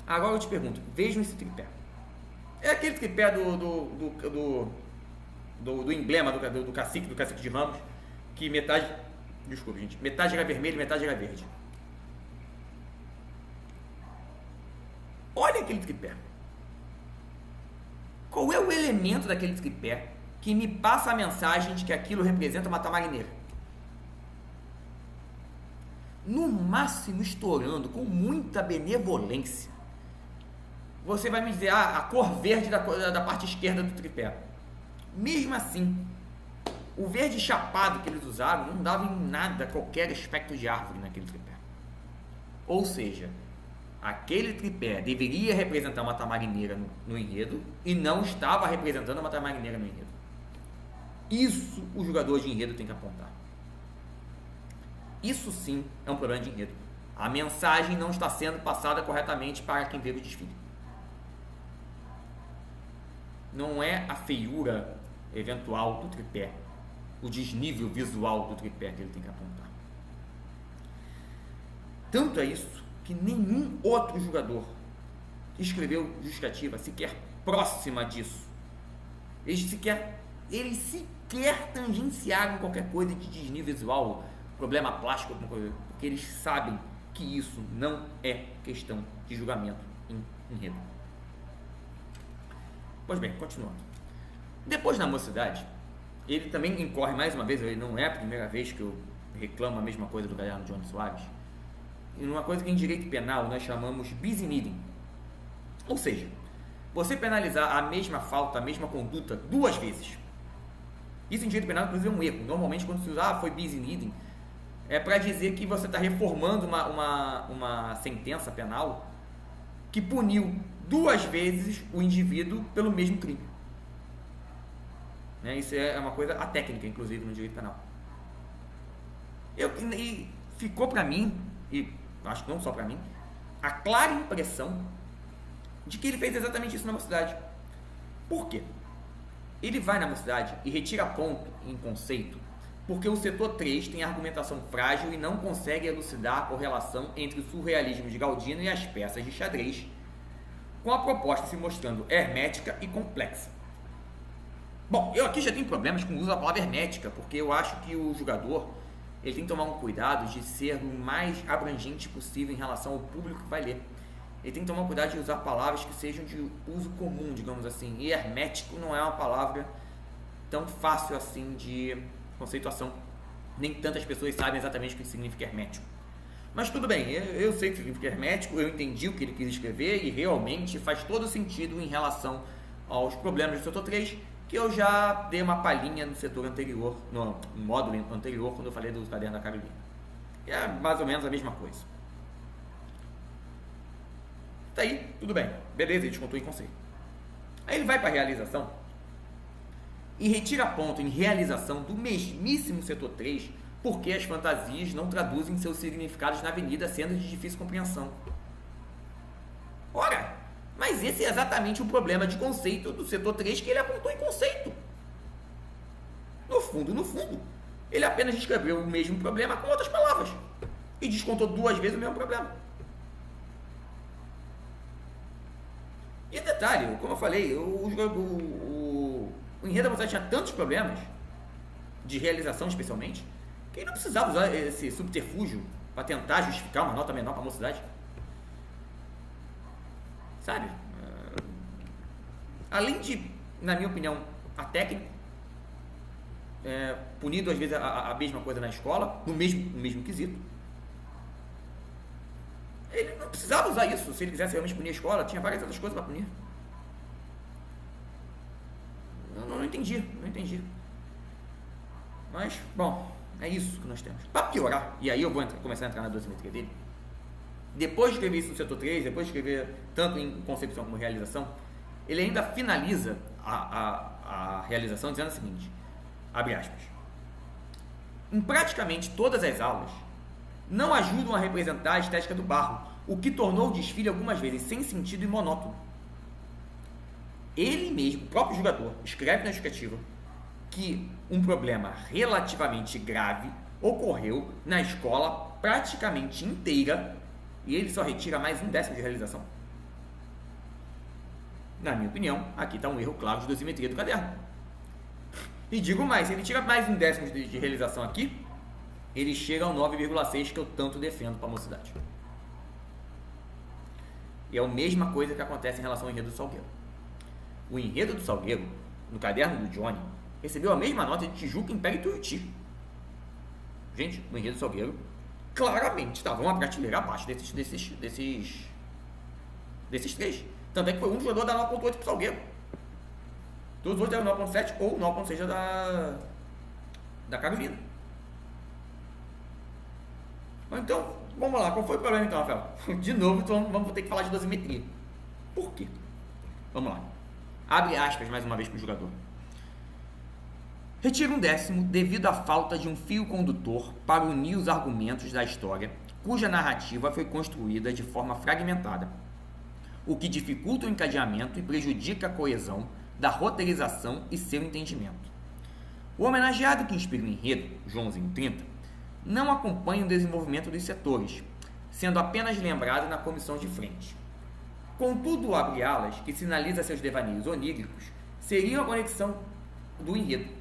Agora eu te pergunto, vejam esse tripé. É aquele tripé do emblema do cacique de Ramos, que metade era vermelho e metade era verde. Olha aquele tripé. Qual é o elemento daquele tripé que me passa a mensagem de que aquilo representa uma tamarineira? No máximo, estourando com muita benevolência, você vai me dizer a cor verde da parte esquerda do tripé. Mesmo assim, o verde chapado que eles usaram não dava em nada qualquer aspecto de árvore naquele tripé. Ou seja, aquele tripé deveria representar uma tamarineira no enredo e não estava representando uma tamarineira no enredo. Isso o jogador de enredo tem que apontar. Isso sim é um problema de enredo. A mensagem não está sendo passada corretamente para quem vê o desfile. Não é a feiura eventual do tripé, o desnível visual do tripé que ele tem que apontar. Tanto é isso que nenhum outro jogador escreveu justificativa sequer próxima disso. Eles sequer tangenciaram qualquer coisa de desnível visual, problema plástico, alguma coisa, porque eles sabem que isso não é questão de julgamento em enredo. Pois bem, continuando. Depois, na mocidade, ele também incorre mais uma vez, não é a primeira vez que eu reclamo a mesma coisa do caderno de Johnny Soares, em uma coisa que em direito penal nós chamamos bis in idem. Ou seja, você penalizar a mesma falta, a mesma conduta duas vezes. Isso em direito penal, inclusive, é um erro. Normalmente, quando se usa foi bis in idem, é para dizer que você está reformando uma sentença penal que puniu duas vezes o indivíduo pelo mesmo crime. Isso é uma coisa atécnica, inclusive, no direito penal. E ficou para mim, e acho que não só para mim, a clara impressão de que ele fez exatamente isso na mocidade. Por quê? Ele vai na mocidade e retira ponto em conceito porque o setor 3 tem argumentação frágil e não consegue elucidar a correlação entre o surrealismo de Galdino e as peças de xadrez, com a proposta se mostrando hermética e complexa. Bom, eu aqui já tenho problemas com o uso da palavra hermética, porque eu acho que o jogador ele tem que tomar um cuidado de ser o mais abrangente possível em relação ao público que vai ler. Ele tem que tomar cuidado de usar palavras que sejam de uso comum, digamos assim. E hermético não é uma palavra tão fácil assim de conceituação. Nem tantas pessoas sabem exatamente o que significa hermético. Mas tudo bem, eu sei o que significa hermético, eu entendi o que ele quis escrever e realmente faz todo sentido em relação aos problemas do setor 3, que eu já dei uma palhinha no setor anterior, no módulo anterior, quando eu falei do caderno da Carolina. É mais ou menos a mesma coisa. Tá aí, tudo bem. Beleza, ele descontou em conceito. Aí ele vai para a realização e retira ponto em realização do mesmíssimo setor 3, porque as fantasias não traduzem seus significados na avenida, sendo de difícil compreensão. Ora, mas esse é exatamente o problema de conceito do setor 3 que ele apontou em conceito. No fundo, Ele apenas descreveu o mesmo problema com outras palavras e descontou 2 vezes o mesmo problema. E detalhe, como eu falei, o enredo da mocidade tinha tantos problemas, de realização especialmente, que ele não precisava usar esse subterfúgio para tentar justificar uma nota menor para a mocidade. Sabe? Além de, na minha opinião, a técnica, punir 2 vezes a mesma coisa na escola, no mesmo quesito. Ele não precisava usar isso. Se ele quisesse realmente punir a escola, tinha várias outras coisas para punir. Eu não entendi. Mas, bom, é isso que nós temos. Para piorar, e aí eu vou começar a entrar na dosimetria dele, depois de escrever isso no setor 3, depois de escrever tanto em concepção como realização, ele ainda finaliza a realização dizendo o seguinte, abre aspas, em praticamente todas as aulas, não ajudam a representar a estética do barro, o que tornou o desfile algumas vezes sem sentido e monótono. Ele mesmo, o próprio jogador, escreve na justificativa que um problema relativamente grave ocorreu na escola praticamente inteira e ele só retira mais 1/10 de realização. Na minha opinião, aqui está um erro claro de dosimetria do caderno. E digo mais, se ele tira mais 1/10 de realização aqui, ele chega ao 9,6 que eu tanto defendo para a mocidade. E é a mesma coisa que acontece em relação ao enredo do Salgueiro. O enredo do Salgueiro, no caderno do Johnny, recebeu a mesma nota de Tijuca, Império e Tuiuti. Gente, o enredo do Salgueiro claramente estava uma prateleira abaixo desses 3. Tanto é que foi um jogador da 9.8 para o Salgueiro. Todos os outros eram 9.7 ou 9.6 da Carolina. Então, vamos lá. Qual foi o problema então, Rafael? De novo, então, vamos ter que falar de dosimetria. Por quê? Vamos lá. Abre aspas mais uma vez para o jogador. Retira 1/10 devido à falta de um fio condutor para unir os argumentos da história, cuja narrativa foi construída de forma fragmentada, o que dificulta o encadeamento e prejudica a coesão da roteirização e seu entendimento. O homenageado que inspira o enredo, João 30, não acompanha o desenvolvimento dos setores, sendo apenas lembrado na comissão de frente. Contudo, abre alas, que sinaliza seus devaneios oníricos, seria a conexão do enredo.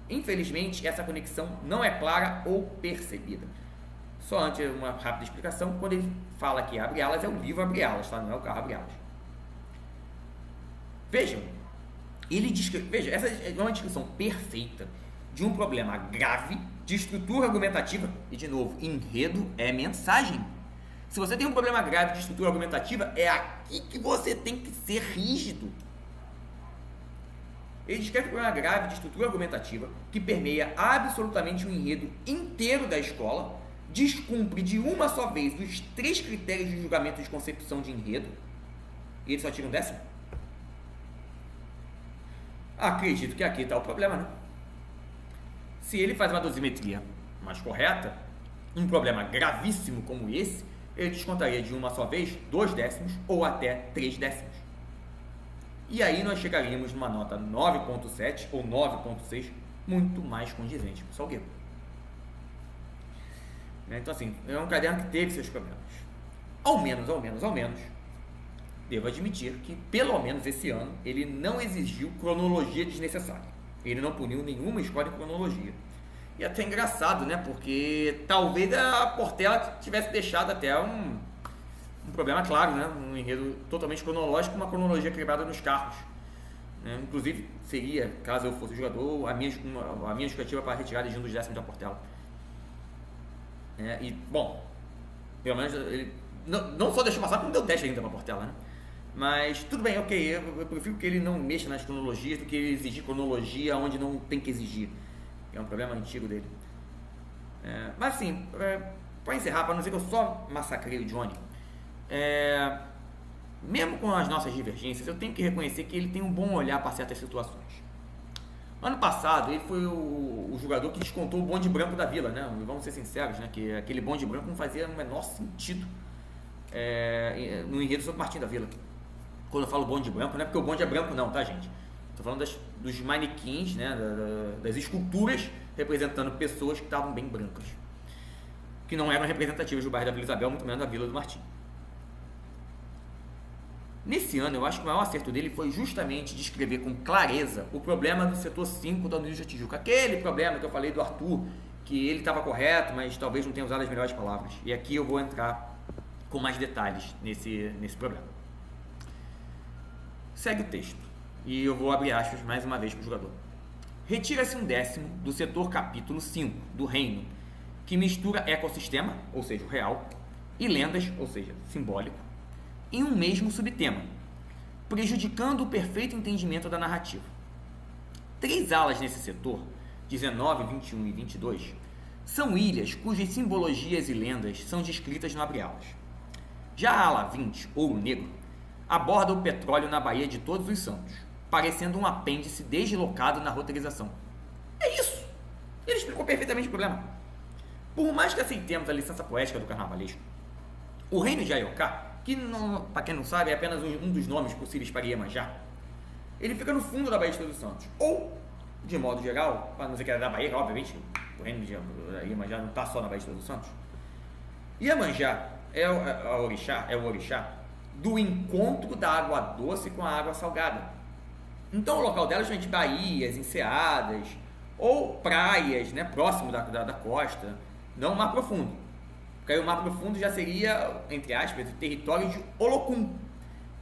Infelizmente, essa conexão não é clara ou percebida. Só antes, uma rápida explicação, quando ele fala que abre alas, é o livro Abre Alas, tá? Não é o carro Abre Alas. Vejam, essa é uma descrição perfeita de um problema grave de estrutura argumentativa e, de novo, enredo é mensagem. Se você tem um problema grave de estrutura argumentativa, é aqui que você tem que ser rígido. Ele descreve um problema grave de estrutura argumentativa que permeia absolutamente o enredo inteiro da escola, descumpre de uma só vez os 3 critérios de julgamento de concepção de enredo, e ele só tira 1/10. Acredito que aqui está o problema, né? Se ele faz uma dosimetria mais correta, um problema gravíssimo como esse, ele descontaria de uma só vez 2/10 ou até 3/10. E aí nós chegaríamos numa nota 9.7 ou 9.6, muito mais condizente para o Salgueiro. Então assim, é um caderno que teve seus problemas. Ao menos, devo admitir que, pelo menos esse ano, ele não exigiu cronologia desnecessária. Ele não puniu nenhuma escola em cronologia. E até engraçado, né? Porque talvez a Portela tivesse deixado até um problema claro, né? Um enredo totalmente cronológico, uma cronologia quebrada nos carros. Inclusive, seria, caso eu fosse jogador, a minha justificativa para a retirada de 1 dos 10 da Portela. E, bom, pelo menos ele não só deixou passar, como deu teste ainda para a Portela, né? Mas tudo bem, ok, eu prefiro que ele não mexa nas cronologias do que ele exigir cronologia onde não tem que exigir. É um problema antigo dele. Mas assim, para encerrar, para não dizer que eu só massacrei o Johnny, mesmo com as nossas divergências, eu tenho que reconhecer que ele tem um bom olhar para certas situações. Ano passado, ele foi o jogador que descontou o bonde branco da Vila, né? Vamos ser sinceros, né? Que aquele bonde branco não fazia o menor sentido no enredo sobre Martim da Vila. Quando eu falo bonde branco, não é porque o bonde é branco não, tá, gente? Estou falando dos manequins, né, das esculturas representando pessoas que estavam bem brancas, que não eram representativas do bairro da Vila Isabel, muito menos da Vila do Martim. Nesse ano, eu acho que o maior acerto dele foi justamente descrever com clareza o problema do setor 5 da União da Tijuca. Aquele problema que eu falei do Arthur, que ele estava correto, mas talvez não tenha usado as melhores palavras. E aqui eu vou entrar com mais detalhes nesse problema. Segue o texto. E eu vou abrir aspas mais uma vez para o jogador. Retira-se um décimo do setor capítulo 5 do reino, que mistura ecossistema, ou seja, o real, e lendas, ou seja, simbólico, em um mesmo subtema, prejudicando o perfeito entendimento da narrativa. 3 alas nesse setor, 19, 21 e 22, são ilhas cujas simbologias e lendas são descritas no abre-alas. Já a ala 20, Ouro Negro, aborda o petróleo na Baía de Todos os Santos, parecendo um apêndice deslocado na roteirização. É isso! Ele explicou perfeitamente o problema. Por mais que aceitemos a licença poética do carnavalesco, o reino de Aiocá, que, para quem não sabe, é apenas um dos nomes possíveis para Iemanjá, ele fica no fundo da Baía de Todos os Santos. Ou, de modo geral, para não dizer que era da Bahia, obviamente, o reino de Iemanjá não está só na Baía de Todos os Santos. Iemanjá é o orixá do encontro da água doce com a água salgada. Então o local dela é justamente baías, enseadas, ou praias, né, próximo da costa, não o mar profundo. Porque aí o mar profundo já seria, entre aspas, o território de Olocum,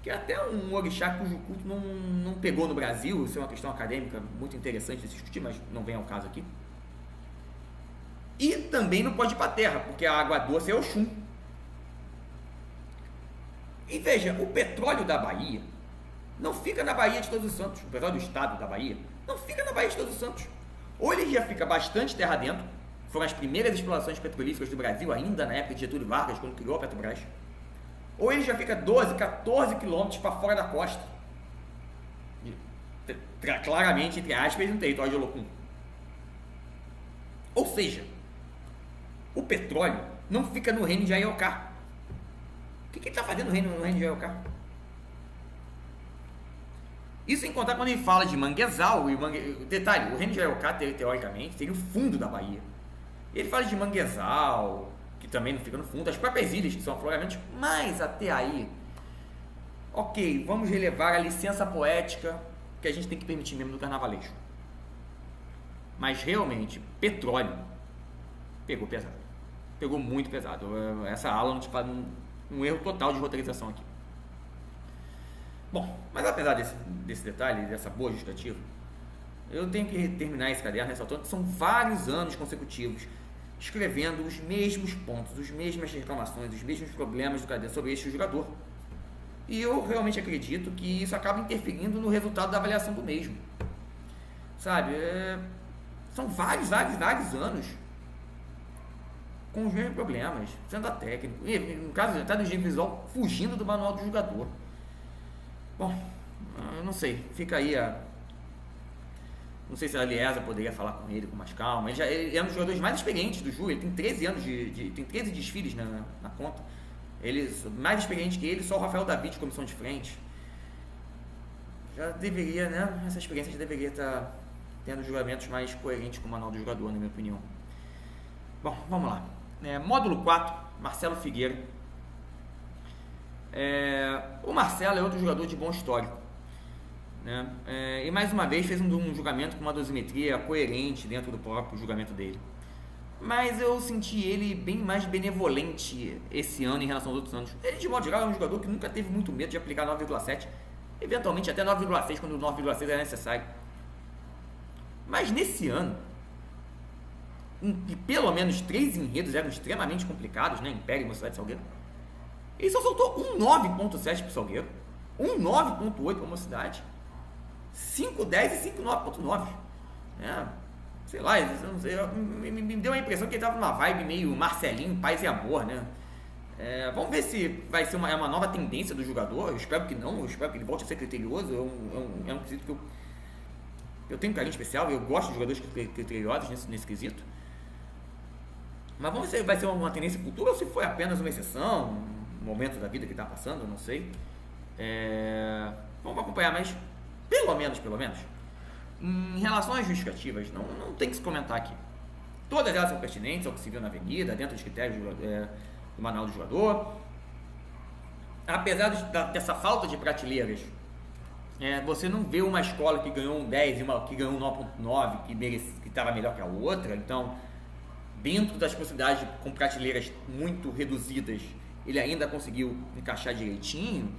que é até um orixá cujo culto não pegou no Brasil. Isso é uma questão acadêmica muito interessante de se discutir, mas não vem ao caso aqui. E também não pode ir para a terra, porque a água doce é Oxum. E veja, o petróleo da Bahia não fica na Baía de Todos os Santos. O petróleo do estado da Bahia não fica na Baía de Todos os Santos. Ou ele já fica bastante terra dentro, foram as primeiras explorações petrolíferas do Brasil, ainda na época de Getúlio Vargas, quando criou a Petrobras. Ou ele já fica 12, 14 quilômetros para fora da costa. Claramente, entre aspas, no território de Olocum. Ou seja, o petróleo não fica no reino de Aiocá. O que ele está fazendo no reino de Aiocá? Isso sem contar quando ele fala de manguezal. Detalhe, o reino de Aiocá, teoricamente, seria o fundo da Bahia. Ele fala de manguezal, que também não fica no fundo, as próprias ilhas, que são afloramentos, mas até aí, ok, vamos relevar a licença poética que a gente tem que permitir mesmo do carnavalesco. Mas realmente, petróleo pegou pesado. Pegou muito pesado. Essa aula não te faz um erro total de roteirização aqui. Bom, mas apesar desse detalhe, dessa boa justificativa, eu tenho que terminar esse caderno ressaltando que são vários anos consecutivos escrevendo os mesmos pontos, as mesmas reclamações, os mesmos problemas do caderno sobre este jogador. E eu realmente acredito que isso acaba interferindo no resultado da avaliação do mesmo. Sabe, são vários anos com os mesmos problemas, sendo a técnico, e no caso até do engenho visual, fugindo do manual do jogador. Bom, eu não sei, fica aí não sei se a Liesa poderia falar com ele com mais calma. Ele é um dos jogadores mais experientes do Ju, ele tem 13 anos tem 13 desfiles na conta. Ele, mais experiente que ele, só o Rafael David de comissão de frente. Já deveria, né? Essa experiência já deveria estar tendo julgamentos mais coerentes com o manual do jogador, na minha opinião. Bom, vamos lá. Módulo 4, Marcelo Figueira. O Marcelo é outro jogador de bom histórico, né? E mais uma vez fez um julgamento com uma dosimetria coerente dentro do próprio julgamento dele. Mas eu senti ele bem mais benevolente esse ano em relação aos outros anos. Ele, de modo geral, é um jogador que nunca teve muito medo de aplicar 9,7, eventualmente até 9,6 quando o 9,6 é necessário. Mas nesse ano, em que pelo menos 3 enredos eram extremamente complicados, né? Império e Mocidade Salgueiro, ele só soltou um 9,7 para o Salgueiro, um 9,8 para a Mocidade, 5,10 e 5,9,9. Sei lá, me deu a impressão que ele estava numa vibe meio Marcelinho, paz e amor, né? Vamos ver se vai ser uma nova tendência do jogador. Eu espero que não, eu espero que ele volte a ser criterioso. É um quesito que eu tenho um carinho especial, eu gosto de jogadores criteriosos nesse quesito. Mas vamos ver se vai ser uma tendência futura ou se foi apenas uma exceção, um momento da vida que está passando, eu não sei. Vamos acompanhar, mas pelo menos, em relação às justificativas, não tem que se comentar aqui. Todas elas são pertinentes ao que se viu na avenida, dentro dos critérios do manual do jogador. Apesar dessa falta de prateleiras, você não vê uma escola que ganhou um 10 e uma que ganhou um 9.9 que estava melhor que a outra. Então, dentro das possibilidades com prateleiras muito reduzidas, ele ainda conseguiu encaixar direitinho.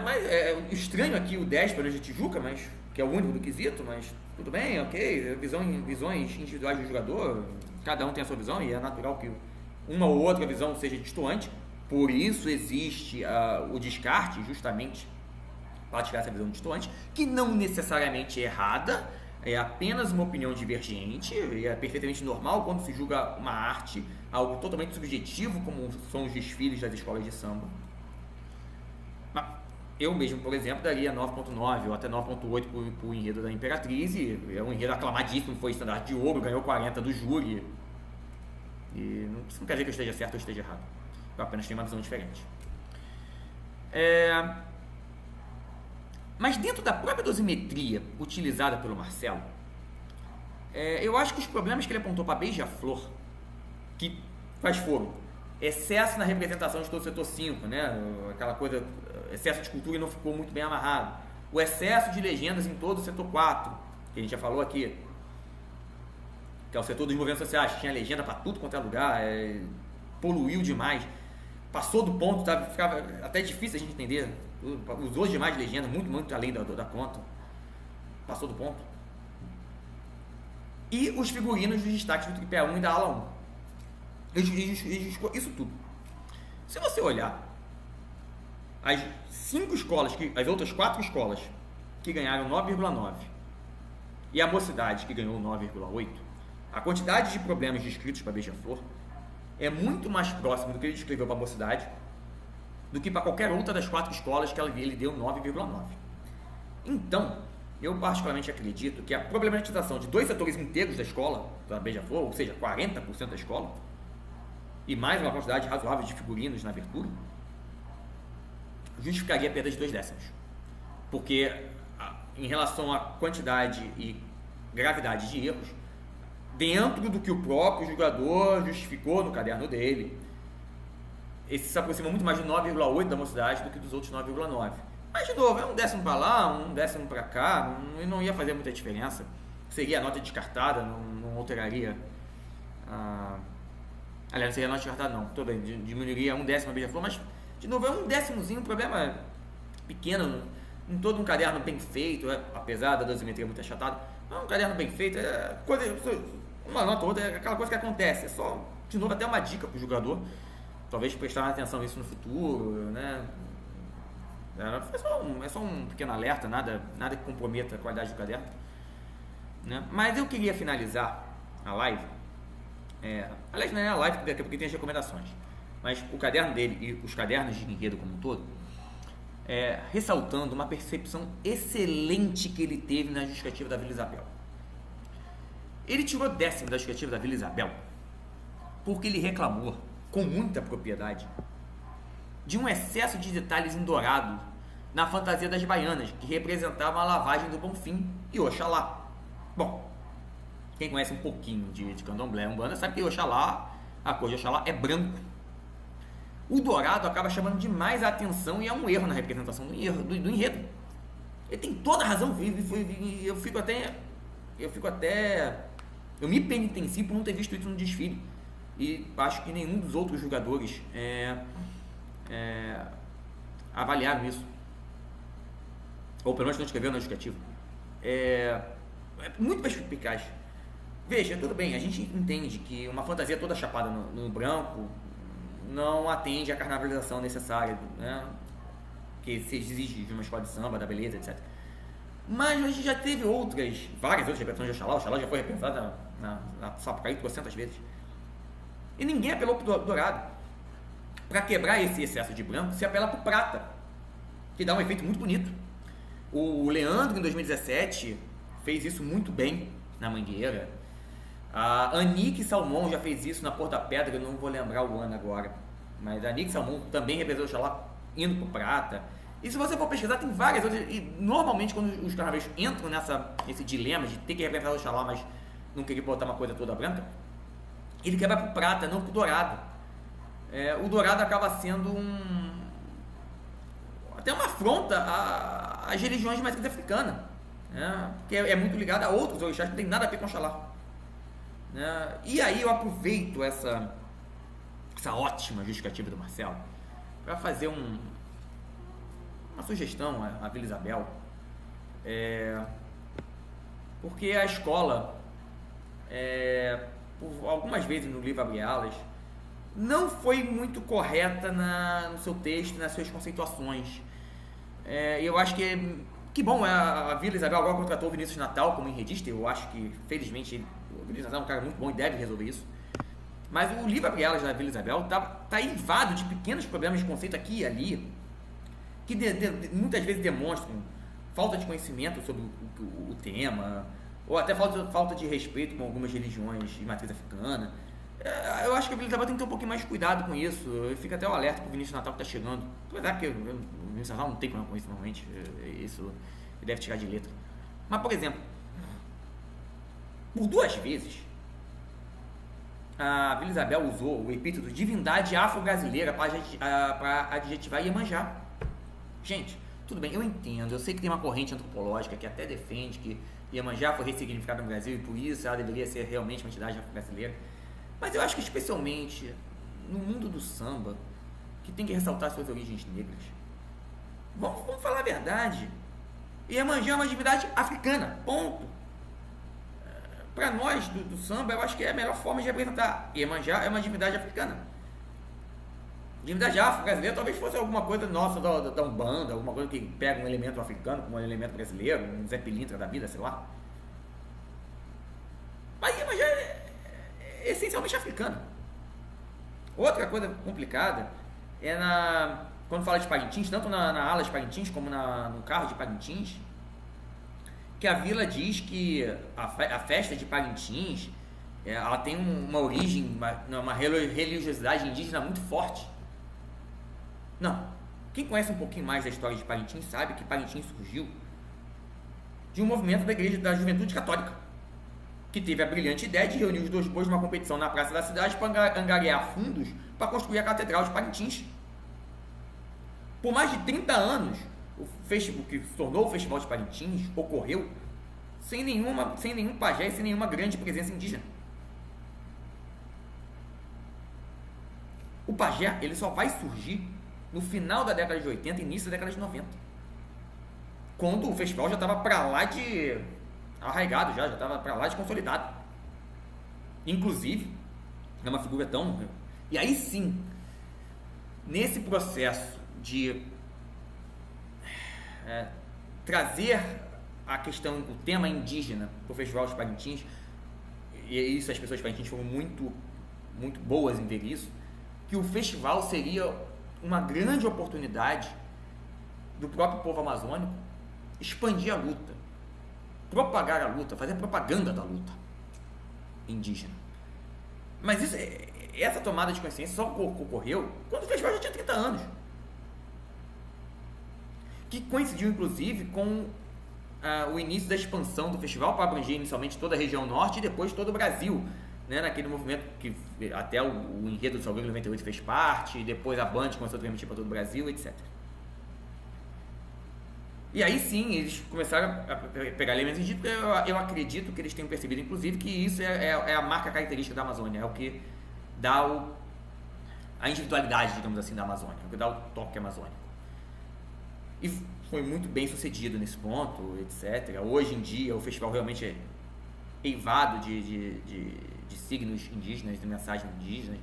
Mas estranho aqui o 10 para o Tijuca, mas, que é o único do quesito, mas tudo bem, ok. Visões individuais do jogador, cada um tem a sua visão e é natural que uma ou outra visão seja distoante. Por isso existe o descarte, justamente para tirar essa visão distoante, que não necessariamente é errada, é apenas uma opinião divergente, e é perfeitamente normal quando se julga uma arte algo totalmente subjetivo, como são os desfiles das escolas de samba. Eu mesmo, por exemplo, daria 9.9 ou até 9.8 para o enredo da Imperatriz, e é um enredo aclamadíssimo, foi estandarte de ouro, ganhou 40 do júri, e isso não quer dizer que eu esteja certo ou esteja errado, eu apenas tenho uma visão diferente. Mas dentro da própria dosimetria utilizada pelo Marcelo, eu acho que os problemas que ele apontou para Beija-Flor, quais foram? Excesso na representação de todo o setor 5, né? Aquela coisa, excesso de cultura e não ficou muito bem amarrado. O excesso de legendas em todo o setor 4, que a gente já falou aqui, que é o setor dos movimentos sociais, que tinha legenda para tudo quanto é lugar, poluiu demais, passou do ponto, ficava até difícil a gente entender, usou demais legenda, muito além da conta, passou do ponto. E os figurinos dos destaques do tripé 1 e da ala 1. Isso tudo. Se você olhar as 5 escolas, as outras 4 escolas que ganharam 9,9 e a Mocidade que ganhou 9,8, a quantidade de problemas descritos para Beija-Flor é muito mais próximo do que ele descreveu para a Mocidade do que para qualquer outra das 4 escolas que ele deu 9,9. Então, eu particularmente acredito que a problematização de 2 setores inteiros da escola, da Beija-Flor, ou seja, 40% da escola, e mais uma quantidade razoável de figurinos na abertura, justificaria a perda de 2 décimos. Porque, em relação à quantidade e gravidade de erros, dentro do que o próprio jogador justificou no caderno dele, esse se aproxima muito mais de 9,8 da Mocidade do que dos outros 9,9. Mas, de novo, é um décimo para lá, um décimo para cá, não ia fazer muita diferença. Seria a nota descartada, não alteraria aliás, não seria a nota descartada, não. Tudo bem, diminuiria um décimo a Beija-Flor, mas, de novo, é um décimozinho, um problema pequeno, em todo um caderno bem feito, apesar da dosimetria muito achatada, não é um caderno bem feito, uma nota ou outra, é aquela coisa que acontece. É só, de novo, até uma dica para o jogador, talvez prestar atenção nisso no futuro, né? É só um pequeno alerta, nada que comprometa a qualidade do caderno, né? Mas eu queria finalizar a live, aliás, não é a live, daqui a pouco tem as recomendações, mas o caderno dele e os cadernos de enredo como um todo, ressaltando uma percepção excelente que ele teve na justificativa da Vila Isabel. Ele tirou décimo da justificativa da Vila Isabel porque ele reclamou, com muita propriedade, de um excesso de detalhes em dourado na fantasia das baianas, que representavam a lavagem do Bonfim e Oxalá. Bom, quem conhece um pouquinho de candomblé umbanda sabe que Oxalá, a cor de Oxalá é branco. O dourado acaba chamando demais a atenção e é um erro na representação do enredo. Ele tem toda a razão, eu me penitencio por não ter visto isso no desfile. E acho que nenhum dos outros jogadores avaliaram isso. Ou pelo menos não escreveu na justificativa. É muito perspicaz. Veja, tudo bem, a gente entende que uma fantasia toda chapada no branco não atende à carnavalização necessária, né, que se exige de uma escola de samba, da beleza, etc. Mas a gente já teve várias outras representações de Oxalá. Oxalá já foi representada na Sapucaí 300 vezes. E ninguém apelou para o dourado. Para quebrar esse excesso de branco, se apela para o prata, que dá um efeito muito bonito. O Leandro, em 2017, fez isso muito bem na Mangueira. A Anique Salmão já fez isso na Porta Pedra, eu não vou lembrar o ano agora. Mas a Anique Salmão também representou o Oxalá indo para o prata. E se você for pesquisar, tem várias outras. E normalmente, quando os carnavais entram nesse dilema de ter que representar o Oxalá, mas não querer botar uma coisa toda branca, ele quebra pro prata, não pro dourado. O dourado acaba sendo até uma afronta às religiões de matriz africana, né? Porque é muito ligado a outros orixás que não tem nada a ver com Oxalá, né? E aí eu aproveito essa ótima justificativa do Marcelo para fazer uma sugestão à Vila Isabel, porque a escola, por algumas vezes no livro Abre Alas, não foi muito correta no seu texto, nas suas conceituações. Eu acho que bom, a Vila Isabel agora contratou o Vinícius Natal como enredista. Eu acho que, felizmente, o Vinícius Natal é um cara muito bom e deve resolver isso. Mas o livro Abre Alas da Vila Isabel tá eivado de pequenos problemas de conceito aqui e ali, que muitas vezes demonstram falta de conhecimento sobre o tema, ou até falta de respeito com algumas religiões de matriz africana. Eu acho que a Vila Isabel tem que ter um pouquinho mais de cuidado com isso. Fica até o alerta pro Vinícius Natal que tá chegando. Apesar que o Vinícius Natal não tem problema com isso normalmente, isso ele deve tirar de letra. Mas, por exemplo, por 2 vezes, a Vila Isabel usou o epíteto divindade afro-brasileira para adjetivar Iemanjá. Gente, tudo bem, eu entendo, eu sei que tem uma corrente antropológica que até defende que Iemanjá foi ressignificada no Brasil e por isso ela deveria ser realmente uma entidade afro-brasileira. Mas eu acho que especialmente no mundo do samba, que tem que ressaltar suas origens negras, vamos falar a verdade. Iemanjá é uma divindade africana, ponto. Para nós do samba, eu acho que é a melhor forma de representar. Iemanjá é uma divindade africana. Divindade afro-brasileira talvez fosse alguma coisa nossa da Umbanda, alguma coisa que pega um elemento africano com um elemento brasileiro, um Zé Pilintra da vida, sei lá. Mas Iemanjá é essencialmente africana. Outra coisa complicada é quando fala de Parintins, tanto na ala de Parintins como no carro de Parintins, que a vila diz que a festa de Parintins ela tem uma origem, uma religiosidade indígena muito forte. Não. Quem conhece um pouquinho mais da história de Parintins sabe que Parintins surgiu de um movimento da Igreja da Juventude Católica, que teve a brilhante ideia de reunir os 2 bois numa competição na praça da cidade para angariar fundos para construir a Catedral de Parintins. Por mais de 30 anos, o que se tornou o Festival de Parintins ocorreu sem nenhum pajé e sem nenhuma grande presença indígena. O pajé ele só vai surgir no final da década de 80 e início da década de 90, quando o festival já estava para lá de arraigado, já estava para lá de consolidado. Inclusive, é uma figura tão... E aí sim, nesse processo de trazer a questão, o tema indígena para o Festival de Parintins, e isso as pessoas de Parintins foram muito, muito boas em ver isso, que o festival seria uma grande oportunidade do próprio povo amazônico expandir a luta, propagar a luta, fazer propaganda da luta indígena. Mas essa tomada de consciência só ocorreu quando o festival já tinha 30 anos. Que coincidiu, inclusive, com o início da expansão do festival para abranger inicialmente toda a região norte e depois todo o Brasil, né, naquele movimento que até o enredo do Salgueiro 98 fez parte, e depois a Band começou a transmitir para todo o Brasil, etc. E aí sim, eles começaram a pegar elementos indígenas, porque eu acredito que eles tenham percebido, inclusive, que isso é a marca característica da Amazônia, é o que dá a individualidade, digamos assim, da Amazônia, é o que dá o toque amazônico. E foi muito bem sucedido nesse ponto, etc. Hoje em dia, o festival realmente é eivado de signos indígenas, de mensagens indígenas,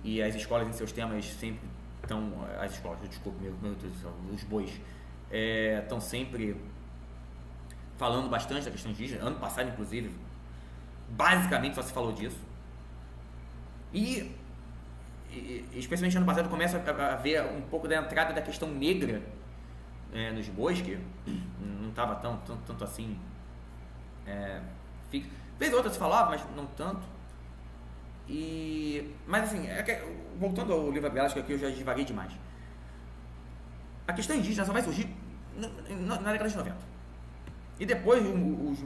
e as escolas em seus temas sempre estão... As escolas, desculpa, meu Deus do céu, os bois... estão sempre falando bastante da questão indígena. Ano passado, inclusive, basicamente só se falou disso. E especialmente ano passado, começa a ver um pouco da entrada da questão negra nos bois, que não estava tanto assim. Vez outra se falava, mas não tanto. Mas assim, voltando ao livro Abre Alas, que aqui eu já divaguei demais. A questão indígena só vai surgir na década de 90. E depois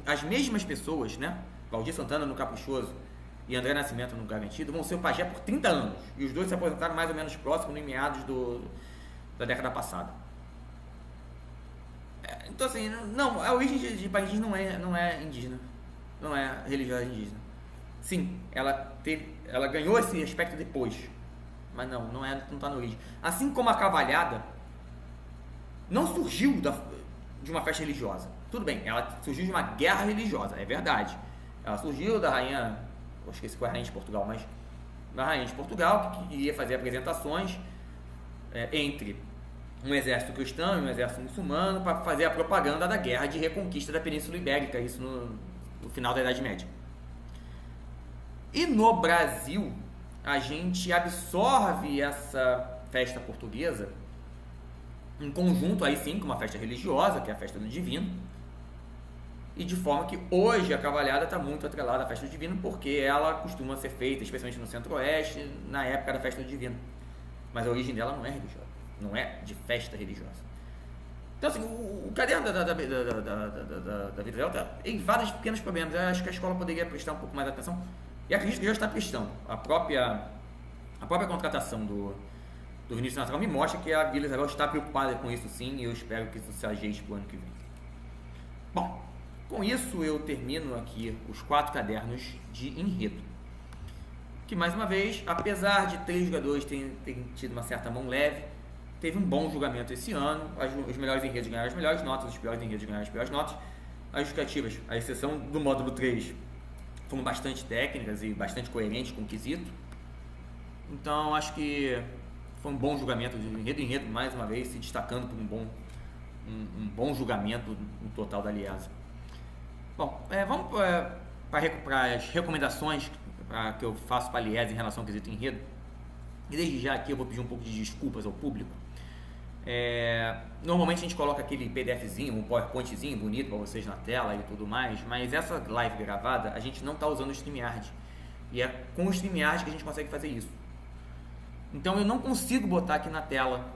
as mesmas pessoas, né? Valdir Santana no Caprichoso e André Nascimento no Garantido vão ser o pajé por 30 anos. E os dois se aposentaram mais ou menos próximo, em meados da década passada. Então assim, não, a origem de país não é indígena. Não é religiosa indígena. Sim, ela ganhou esse aspecto depois. Mas não está na origem. Assim como a cavalhada não surgiu de uma festa religiosa. Tudo bem, ela surgiu de uma guerra religiosa, é verdade. Ela surgiu da rainha, eu esqueci qual é a rainha de Portugal, mas da rainha de Portugal, que iria fazer apresentações entre um exército cristão e um exército muçulmano para fazer a propaganda da guerra de reconquista da Península Ibérica, isso no final da Idade Média. E no Brasil, a gente absorve essa festa portuguesa em conjunto, aí sim, com uma festa religiosa, que é a festa do Divino, e de forma que hoje a cavalhada está muito atrelada à festa do Divino, porque ela costuma ser feita, especialmente no Centro-Oeste, na época da festa do Divino. Mas a origem dela não é religiosa, não é de festa religiosa. Então, assim, o caderno da vida dela está em vários pequenos problemas. Eu acho que a escola poderia prestar um pouco mais de atenção, e acredito que já está prestando. A própria contratação do Vinícius Natural me mostra que a Vila Isabel está preocupada com isso sim, e eu espero que isso se ajeite para o ano que vem. Bom, com isso eu termino aqui os 4 cadernos de enredo, que mais uma vez, apesar de 3 jogadores terem tido uma certa mão leve, teve um bom julgamento esse ano. Os melhores enredos ganharam as melhores notas, os piores enredos ganharam as piores notas. As justificativas, à exceção do módulo 3, foram bastante técnicas e bastante coerentes com o quesito. Então acho que foi um bom julgamento de enredo, mais uma vez se destacando por um bom julgamento no total da Liesa. Bom, vamos para as recomendações que eu faço para a Liesa em relação ao quesito enredo. E desde já aqui eu vou pedir um pouco de desculpas ao público. Normalmente a gente coloca aquele PDFzinho, um PowerPointzinho bonito para vocês na tela e tudo mais, mas essa live gravada a gente não está usando o StreamYard, e é com o StreamYard que a gente consegue fazer isso. Então eu não consigo botar aqui na tela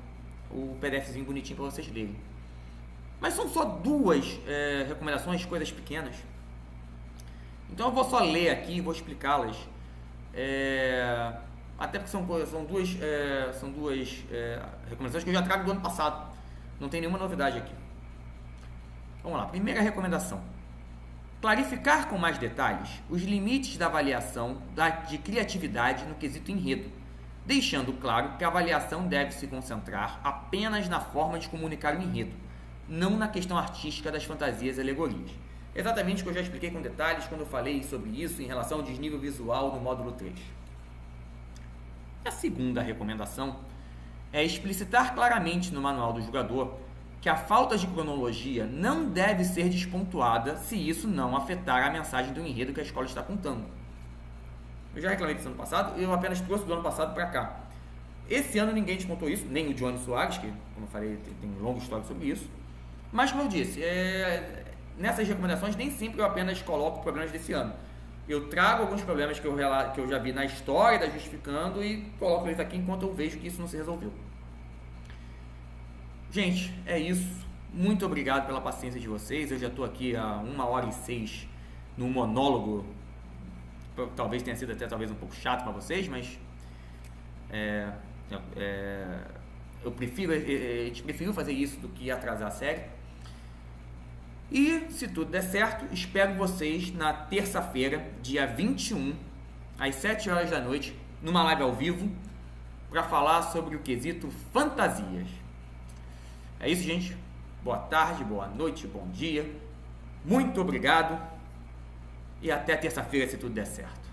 o PDFzinho bonitinho para vocês lerem. Mas são só 2 recomendações, coisas pequenas. Então eu vou só ler aqui e vou explicá-las. Até porque são duas recomendações que eu já trago do ano passado. Não tem nenhuma novidade aqui. Vamos lá, primeira recomendação. Clarificar com mais detalhes os limites da avaliação de criatividade no quesito enredo, deixando claro que a avaliação deve se concentrar apenas na forma de comunicar o enredo, não na questão artística das fantasias e alegorias. Exatamente o que eu já expliquei com detalhes quando eu falei sobre isso em relação ao desnível visual no módulo 3. A segunda recomendação é explicitar claramente no manual do jogador que a falta de cronologia não deve ser despontuada se isso não afetar a mensagem do enredo que a escola está contando. Eu já reclamei disso ano passado, eu apenas trouxe do ano passado para cá. Esse ano ninguém despontou isso, nem o Johnny Soares, que, como eu falei, tem um longo histórico sobre isso. Mas, como eu disse, nessas recomendações nem sempre eu apenas coloco problemas desse ano. Eu trago alguns problemas que eu já vi na história da Justificando e coloco eles aqui enquanto eu vejo que isso não se resolveu. Gente, é isso. Muito obrigado pela paciência de vocês. Eu já estou aqui há 1h06 no monólogo. Talvez tenha sido até talvez um pouco chato para vocês, mas a gente preferiu fazer isso do que atrasar a série. E, se tudo der certo, espero vocês na terça-feira, dia 21, às 7 horas da noite, numa live ao vivo, para falar sobre o quesito fantasias. É isso, gente. Boa tarde, boa noite, bom dia. Muito obrigado. E até terça-feira, se tudo der certo.